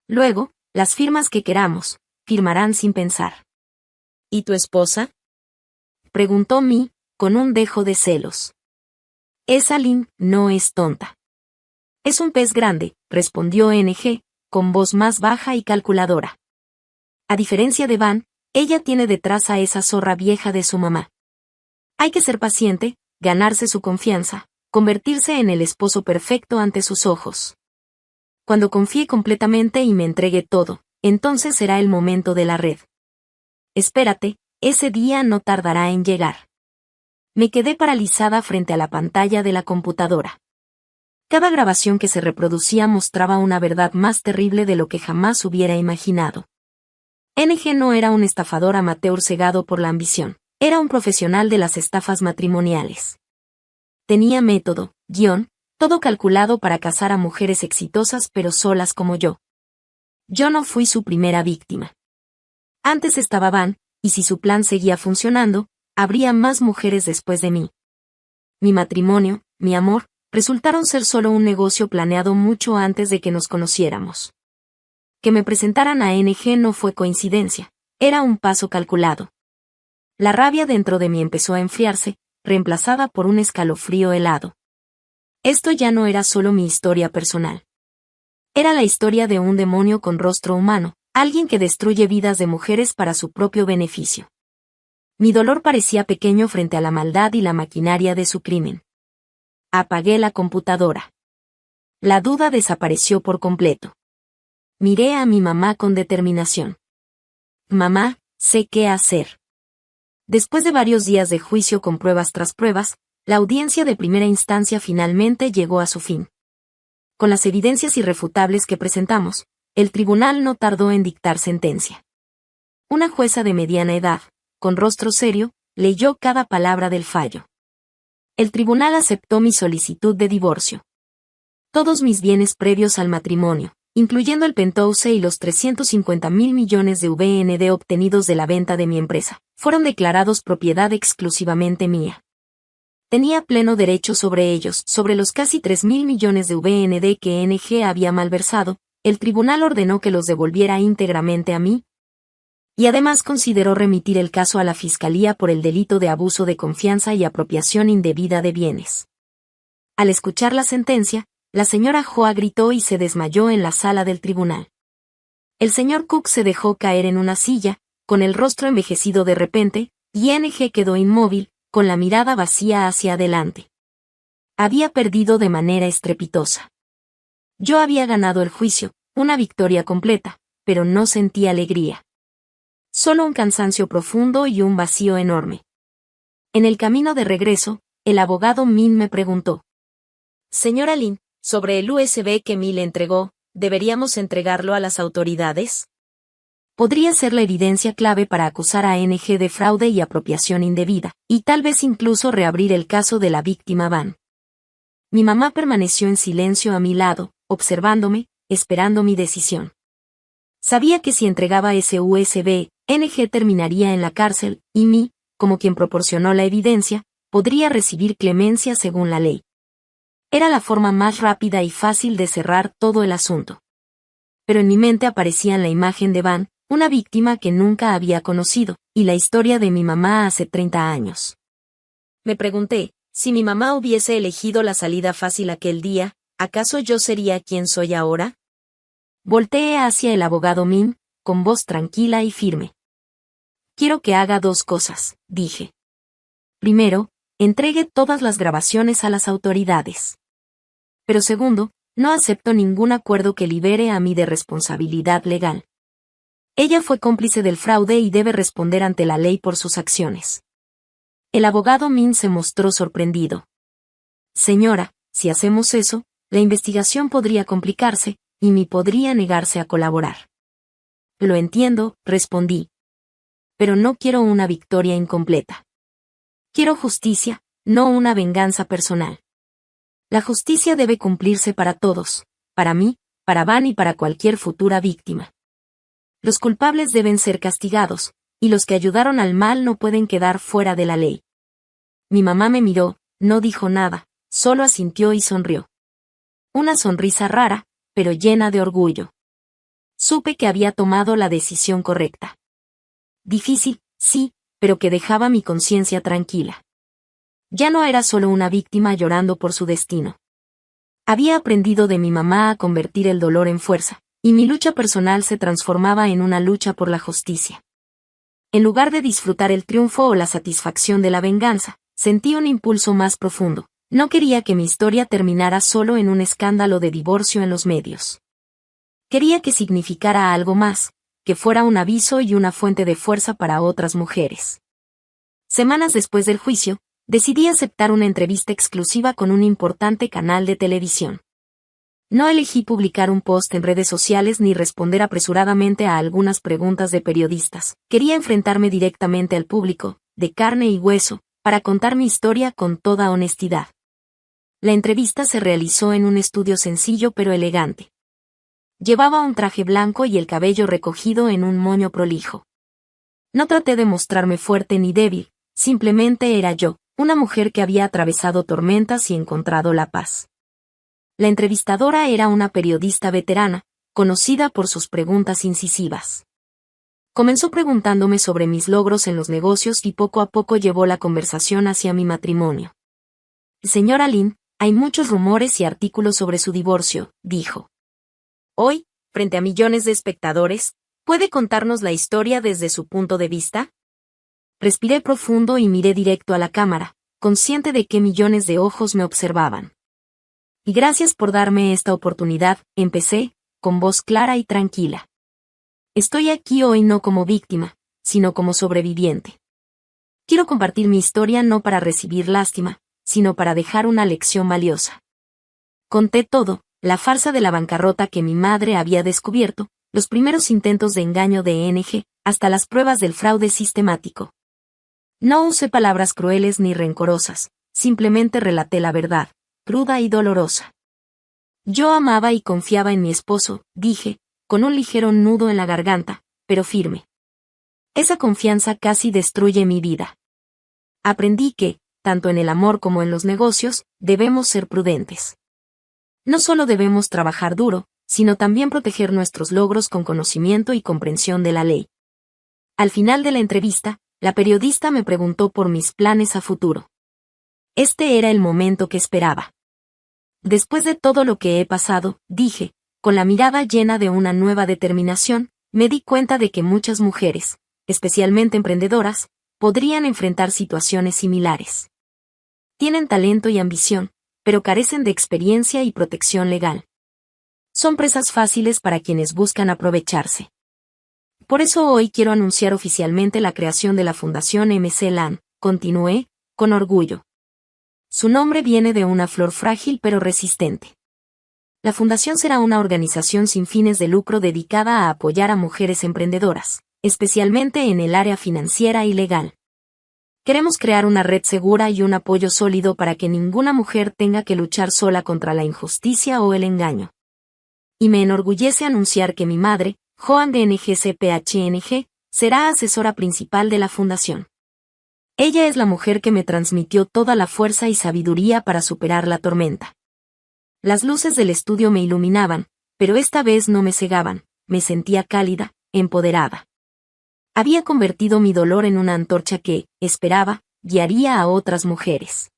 Luego, las firmas que queramos, firmarán sin pensar. ¿Y tu esposa? Preguntó Mi, con un dejo de celos. Esa Lynn no es tonta. Es un pez grande, respondió NG, con voz más baja y calculadora. A diferencia de Van, ella tiene detrás a esa zorra vieja de su mamá. Hay que ser paciente, ganarse su confianza, convertirse en el esposo perfecto ante sus ojos. Cuando confíe completamente y me entregue todo, entonces será el momento de la red. Espérate, ese día no tardará en llegar. Me quedé paralizada frente a la pantalla de la computadora. Cada grabación que se reproducía mostraba una verdad más terrible de lo que jamás hubiera imaginado. NG no era un estafador amateur cegado por la ambición, era un profesional de las estafas matrimoniales. Tenía método, guión, todo calculado para casar a mujeres exitosas pero solas como yo. Yo no fui su primera víctima. Antes estaba Van, y si su plan seguía funcionando, habría más mujeres después de mí. Mi matrimonio, mi amor, resultaron ser solo un negocio planeado mucho antes de que nos conociéramos. Que me presentaran a NG no fue coincidencia, era un paso calculado. La rabia dentro de mí empezó a enfriarse, reemplazada por un escalofrío helado. Esto ya no era solo mi historia personal. Era la historia de un demonio con rostro humano, alguien que destruye vidas de mujeres para su propio beneficio. Mi dolor parecía pequeño frente a la maldad y la maquinaria de su crimen. Apagué la computadora. La duda desapareció por completo. Miré a mi mamá con determinación. Mamá, sé qué hacer. Después de varios días de juicio con pruebas tras pruebas, la audiencia de primera instancia finalmente llegó a su fin. Con las evidencias irrefutables que presentamos, el tribunal no tardó en dictar sentencia. Una jueza de mediana edad, con rostro serio, leyó cada palabra del fallo. El tribunal aceptó mi solicitud de divorcio. Todos mis bienes previos al matrimonio, incluyendo el penthouse y los 350.000 millones de VND obtenidos de la venta de mi empresa, fueron declarados propiedad exclusivamente mía. Tenía pleno derecho sobre ellos, sobre los casi 3.000 millones de VND que NG había malversado. El tribunal ordenó que los devolviera íntegramente a mí, y además consideró remitir el caso a la Fiscalía por el delito de abuso de confianza y apropiación indebida de bienes. Al escuchar la sentencia, la señora Hoa gritó y se desmayó en la sala del tribunal. El señor Cook se dejó caer en una silla, con el rostro envejecido de repente, y NG quedó inmóvil, con la mirada vacía hacia adelante. Había perdido de manera estrepitosa. Yo había ganado el juicio, una victoria completa, pero no sentí alegría. Solo un cansancio profundo y un vacío enorme. En el camino de regreso, el abogado Min me preguntó: Señora Lin, sobre el USB que Mi le entregó, ¿deberíamos entregarlo a las autoridades? Podría ser la evidencia clave para acusar a NG de fraude y apropiación indebida, y tal vez incluso reabrir el caso de la víctima Van. Mi mamá permaneció en silencio a mi lado, observándome, esperando mi decisión. Sabía que si entregaba ese USB, NG terminaría en la cárcel, y Mi, como quien proporcionó la evidencia, podría recibir clemencia según la ley. Era la forma más rápida y fácil de cerrar todo el asunto. Pero en mi mente aparecían la imagen de Van, una víctima que nunca había conocido, y la historia de mi mamá hace 30 años. Me pregunté, si mi mamá hubiese elegido la salida fácil aquel día, ¿acaso yo sería quien soy ahora? Volteé hacia el abogado Min, con voz tranquila y firme. Quiero que haga dos cosas, dije. Primero, entregue todas las grabaciones a las autoridades. Pero segundo, no acepto ningún acuerdo que libere a mí de responsabilidad legal. Ella fue cómplice del fraude y debe responder ante la ley por sus acciones. El abogado Min se mostró sorprendido. Señora, si hacemos eso, la investigación podría complicarse, y Mi podría negarse a colaborar. Lo entiendo, respondí. Pero no quiero una victoria incompleta. Quiero justicia, no una venganza personal. La justicia debe cumplirse para todos, para mí, para Van y para cualquier futura víctima. Los culpables deben ser castigados, y los que ayudaron al mal no pueden quedar fuera de la ley. Mi mamá me miró, no dijo nada, solo asintió y sonrió. Una sonrisa rara, pero llena de orgullo. Supe que había tomado la decisión correcta. Difícil, sí, pero que dejaba mi conciencia tranquila. Ya no era solo una víctima llorando por su destino. Había aprendido de mi mamá a convertir el dolor en fuerza, y mi lucha personal se transformaba en una lucha por la justicia. En lugar de disfrutar el triunfo o la satisfacción de la venganza, sentí un impulso más profundo. No quería que mi historia terminara solo en un escándalo de divorcio en los medios. Quería que significara algo más, que fuera un aviso y una fuente de fuerza para otras mujeres. Semanas después del juicio, decidí aceptar una entrevista exclusiva con un importante canal de televisión. No elegí publicar un post en redes sociales ni responder apresuradamente a algunas preguntas de periodistas. Quería enfrentarme directamente al público, de carne y hueso, para contar mi historia con toda honestidad. La entrevista se realizó en un estudio sencillo pero elegante. Llevaba un traje blanco y el cabello recogido en un moño prolijo. No traté de mostrarme fuerte ni débil, simplemente era yo, una mujer que había atravesado tormentas y encontrado la paz. La entrevistadora era una periodista veterana, conocida por sus preguntas incisivas. Comenzó preguntándome sobre mis logros en los negocios y poco a poco llevó la conversación hacia mi matrimonio. Señora Lin, hay muchos rumores y artículos sobre su divorcio, dijo. Hoy, frente a millones de espectadores, ¿puede contarnos la historia desde su punto de vista? Respiré profundo y miré directo a la cámara, consciente de que millones de ojos me observaban. Y gracias por darme esta oportunidad, empecé, con voz clara y tranquila. Estoy aquí hoy no como víctima, sino como sobreviviente. Quiero compartir mi historia no para recibir lástima, sino para dejar una lección valiosa. Conté todo, la farsa de la bancarrota que mi madre había descubierto, los primeros intentos de engaño de ENG, hasta las pruebas del fraude sistemático. No usé palabras crueles ni rencorosas, simplemente relaté la verdad, cruda y dolorosa. Yo amaba y confiaba en mi esposo, dije, con un ligero nudo en la garganta, pero firme. Esa confianza casi destruye mi vida. Aprendí que, tanto en el amor como en los negocios, debemos ser prudentes. No solo debemos trabajar duro, sino también proteger nuestros logros con conocimiento y comprensión de la ley. Al final de la entrevista, la periodista me preguntó por mis planes a futuro. Este era el momento que esperaba. Después de todo lo que he pasado, dije, con la mirada llena de una nueva determinación, me di cuenta de que muchas mujeres, especialmente emprendedoras, podrían enfrentar situaciones similares. Tienen talento y ambición, pero carecen de experiencia y protección legal. Son presas fáciles para quienes buscan aprovecharse. Por eso hoy quiero anunciar oficialmente la creación de la Fundación MC-LAN, continué, con orgullo. Su nombre viene de una flor frágil pero resistente. La Fundación será una organización sin fines de lucro dedicada a apoyar a mujeres emprendedoras, especialmente en el área financiera y legal. Queremos crear una red segura y un apoyo sólido para que ninguna mujer tenga que luchar sola contra la injusticia o el engaño. Y me enorgullece anunciar que mi madre, Joan de NGCPHNG, será asesora principal de la Fundación. Ella es la mujer que me transmitió toda la fuerza y sabiduría para superar la tormenta. Las luces del estudio me iluminaban, pero esta vez no me cegaban, me sentía cálida, empoderada. Había convertido mi dolor en una antorcha que, esperaba, guiaría a otras mujeres.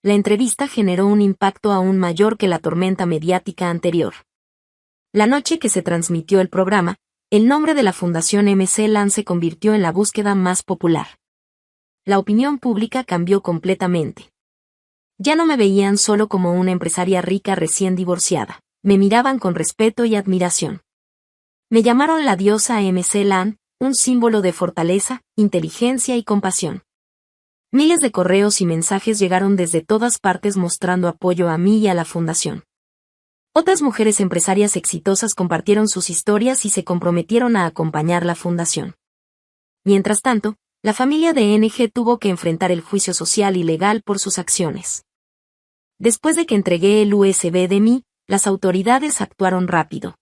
La entrevista generó un impacto aún mayor que la tormenta mediática anterior. La noche que se transmitió el programa, el nombre de la Fundación MC-LAN se convirtió en la búsqueda más popular. La opinión pública cambió completamente. Ya no me veían solo como una empresaria rica recién divorciada, me miraban con respeto y admiración. Me llamaron la diosa MC-LAN, un símbolo de fortaleza, inteligencia y compasión. Miles de correos y mensajes llegaron desde todas partes mostrando apoyo a mí y a la Fundación. Otras mujeres empresarias exitosas compartieron sus historias y se comprometieron a acompañar la Fundación. Mientras tanto, la familia de NG tuvo que enfrentar el juicio social y legal por sus acciones. Después de que entregué el USB de mí, las autoridades actuaron rápido.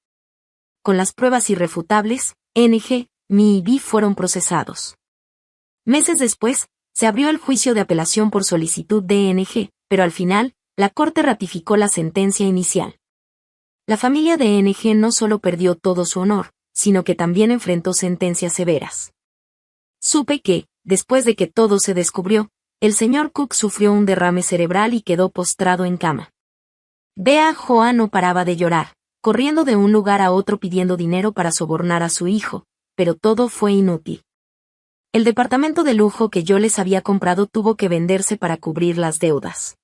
Con las pruebas irrefutables, NG, Mi y Vi fueron procesados. Meses después, se abrió el juicio de apelación por solicitud de NG, pero al final, la Corte ratificó la sentencia inicial. La familia de NG no solo perdió todo su honor, sino que también enfrentó sentencias severas. Supe que, después de que todo se descubrió, el señor Cook sufrió un derrame cerebral y quedó postrado en cama. Bea Joa no paraba de llorar, corriendo de un lugar a otro pidiendo dinero para sobornar a su hijo, pero todo fue inútil. El departamento de lujo que yo les había comprado tuvo que venderse para cubrir las deudas.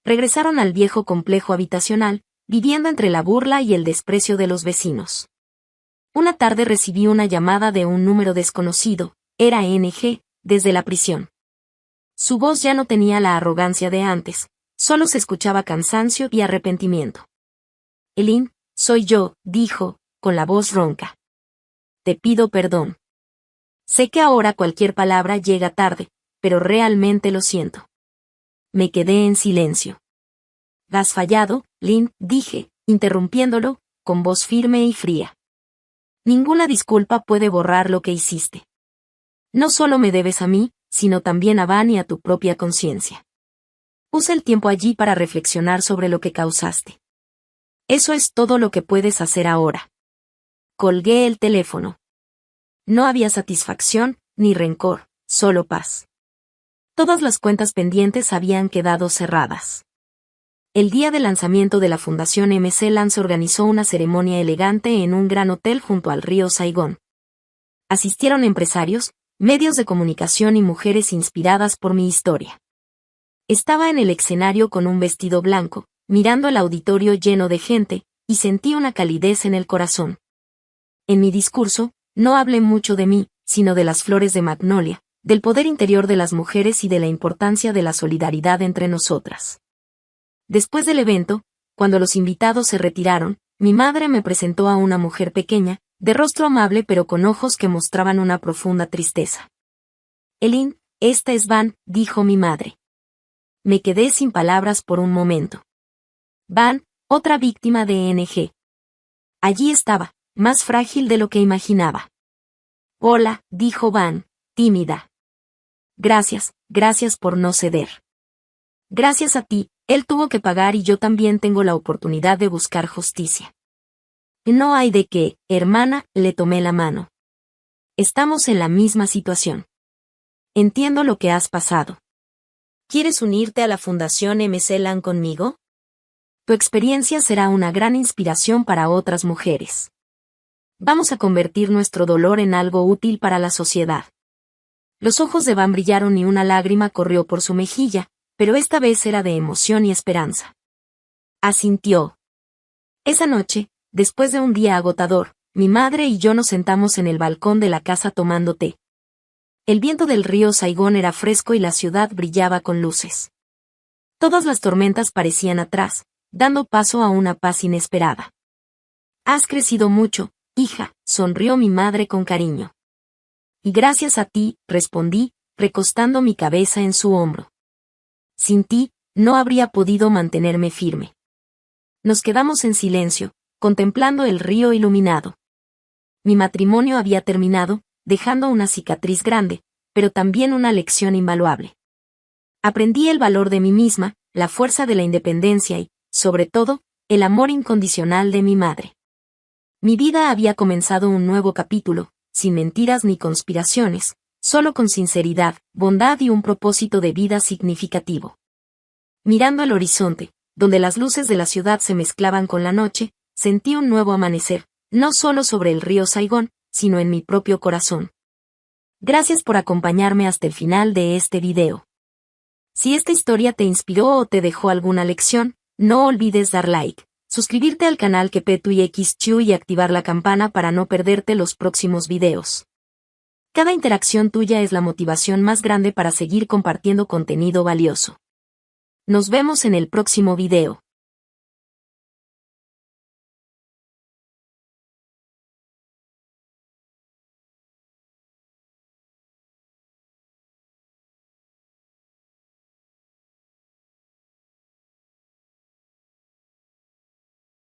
Regresaron al viejo complejo habitacional, viviendo entre la burla y el desprecio de los vecinos. Una tarde recibí una llamada de un número desconocido, era NG, desde la prisión. Su voz ya no tenía la arrogancia de antes, solo se escuchaba cansancio y arrepentimiento. Eileen, soy yo, dijo, con la voz ronca. Te pido perdón. Sé que ahora cualquier palabra llega tarde, pero realmente lo siento. Me quedé en silencio. Has fallado, Lynn, dije, interrumpiéndolo, con voz firme y fría. Ninguna disculpa puede borrar lo que hiciste. No solo me debes a mí, sino también a Van y a tu propia conciencia. Usa el tiempo allí para reflexionar sobre lo que causaste. Eso es todo lo que puedes hacer ahora. Colgué el teléfono. No había satisfacción, ni rencor, solo paz. Todas las cuentas pendientes habían quedado cerradas. El día del lanzamiento de la Fundación MC Lance organizó una ceremonia elegante en un gran hotel junto al río Saigón. Asistieron empresarios, medios de comunicación y mujeres inspiradas por mi historia. Estaba en el escenario con un vestido blanco, mirando el auditorio lleno de gente, y sentí una calidez en el corazón. En mi discurso, no hablé mucho de mí, sino de las flores de magnolia, del poder interior de las mujeres y de la importancia de la solidaridad entre nosotras. Después del evento, cuando los invitados se retiraron, mi madre me presentó a una mujer pequeña, de rostro amable pero con ojos que mostraban una profunda tristeza. Eileen, esta es Van, dijo mi madre. Me quedé sin palabras por un momento. Van, otra víctima de NG. Allí estaba, más frágil de lo que imaginaba. Hola, dijo Van, tímida. Gracias por no ceder. Gracias a ti, él tuvo que pagar y yo también tengo la oportunidad de buscar justicia. No hay de qué, hermana, le tomé la mano. Estamos en la misma situación. Entiendo lo que has pasado. ¿Quieres unirte a la Fundación MC Lance conmigo? Tu experiencia será una gran inspiración para otras mujeres. Vamos a convertir nuestro dolor en algo útil para la sociedad. Los ojos de Van brillaron y una lágrima corrió por su mejilla, pero esta vez era de emoción y esperanza. Asintió. Esa noche, después de un día agotador, mi madre y yo nos sentamos en el balcón de la casa tomando té. El viento del río Saigón era fresco y la ciudad brillaba con luces. Todas las tormentas parecían atrás, dando paso a una paz inesperada. Has crecido mucho, hija, sonrió mi madre con cariño. Y gracias a ti, respondí, recostando mi cabeza en su hombro. Sin ti, no habría podido mantenerme firme. Nos quedamos en silencio, contemplando el río iluminado. Mi matrimonio había terminado, dejando una cicatriz grande, pero también una lección invaluable. Aprendí el valor de mí misma, la fuerza de la independencia y, sobre todo, el amor incondicional de mi madre. Mi vida había comenzado un nuevo capítulo, sin mentiras ni conspiraciones, solo con sinceridad, bondad y un propósito de vida significativo. Mirando el horizonte, donde las luces de la ciudad se mezclaban con la noche, sentí un nuevo amanecer, no solo sobre el río Saigón, sino en mi propio corazón. Gracias por acompañarme hasta el final de este video. Si esta historia te inspiró o te dejó alguna lección, no olvides dar like, suscribirte al canal Kepetu y Xchu y activar la campana para no perderte los próximos videos. Cada interacción tuya es la motivación más grande para seguir compartiendo contenido valioso. Nos vemos en el próximo video.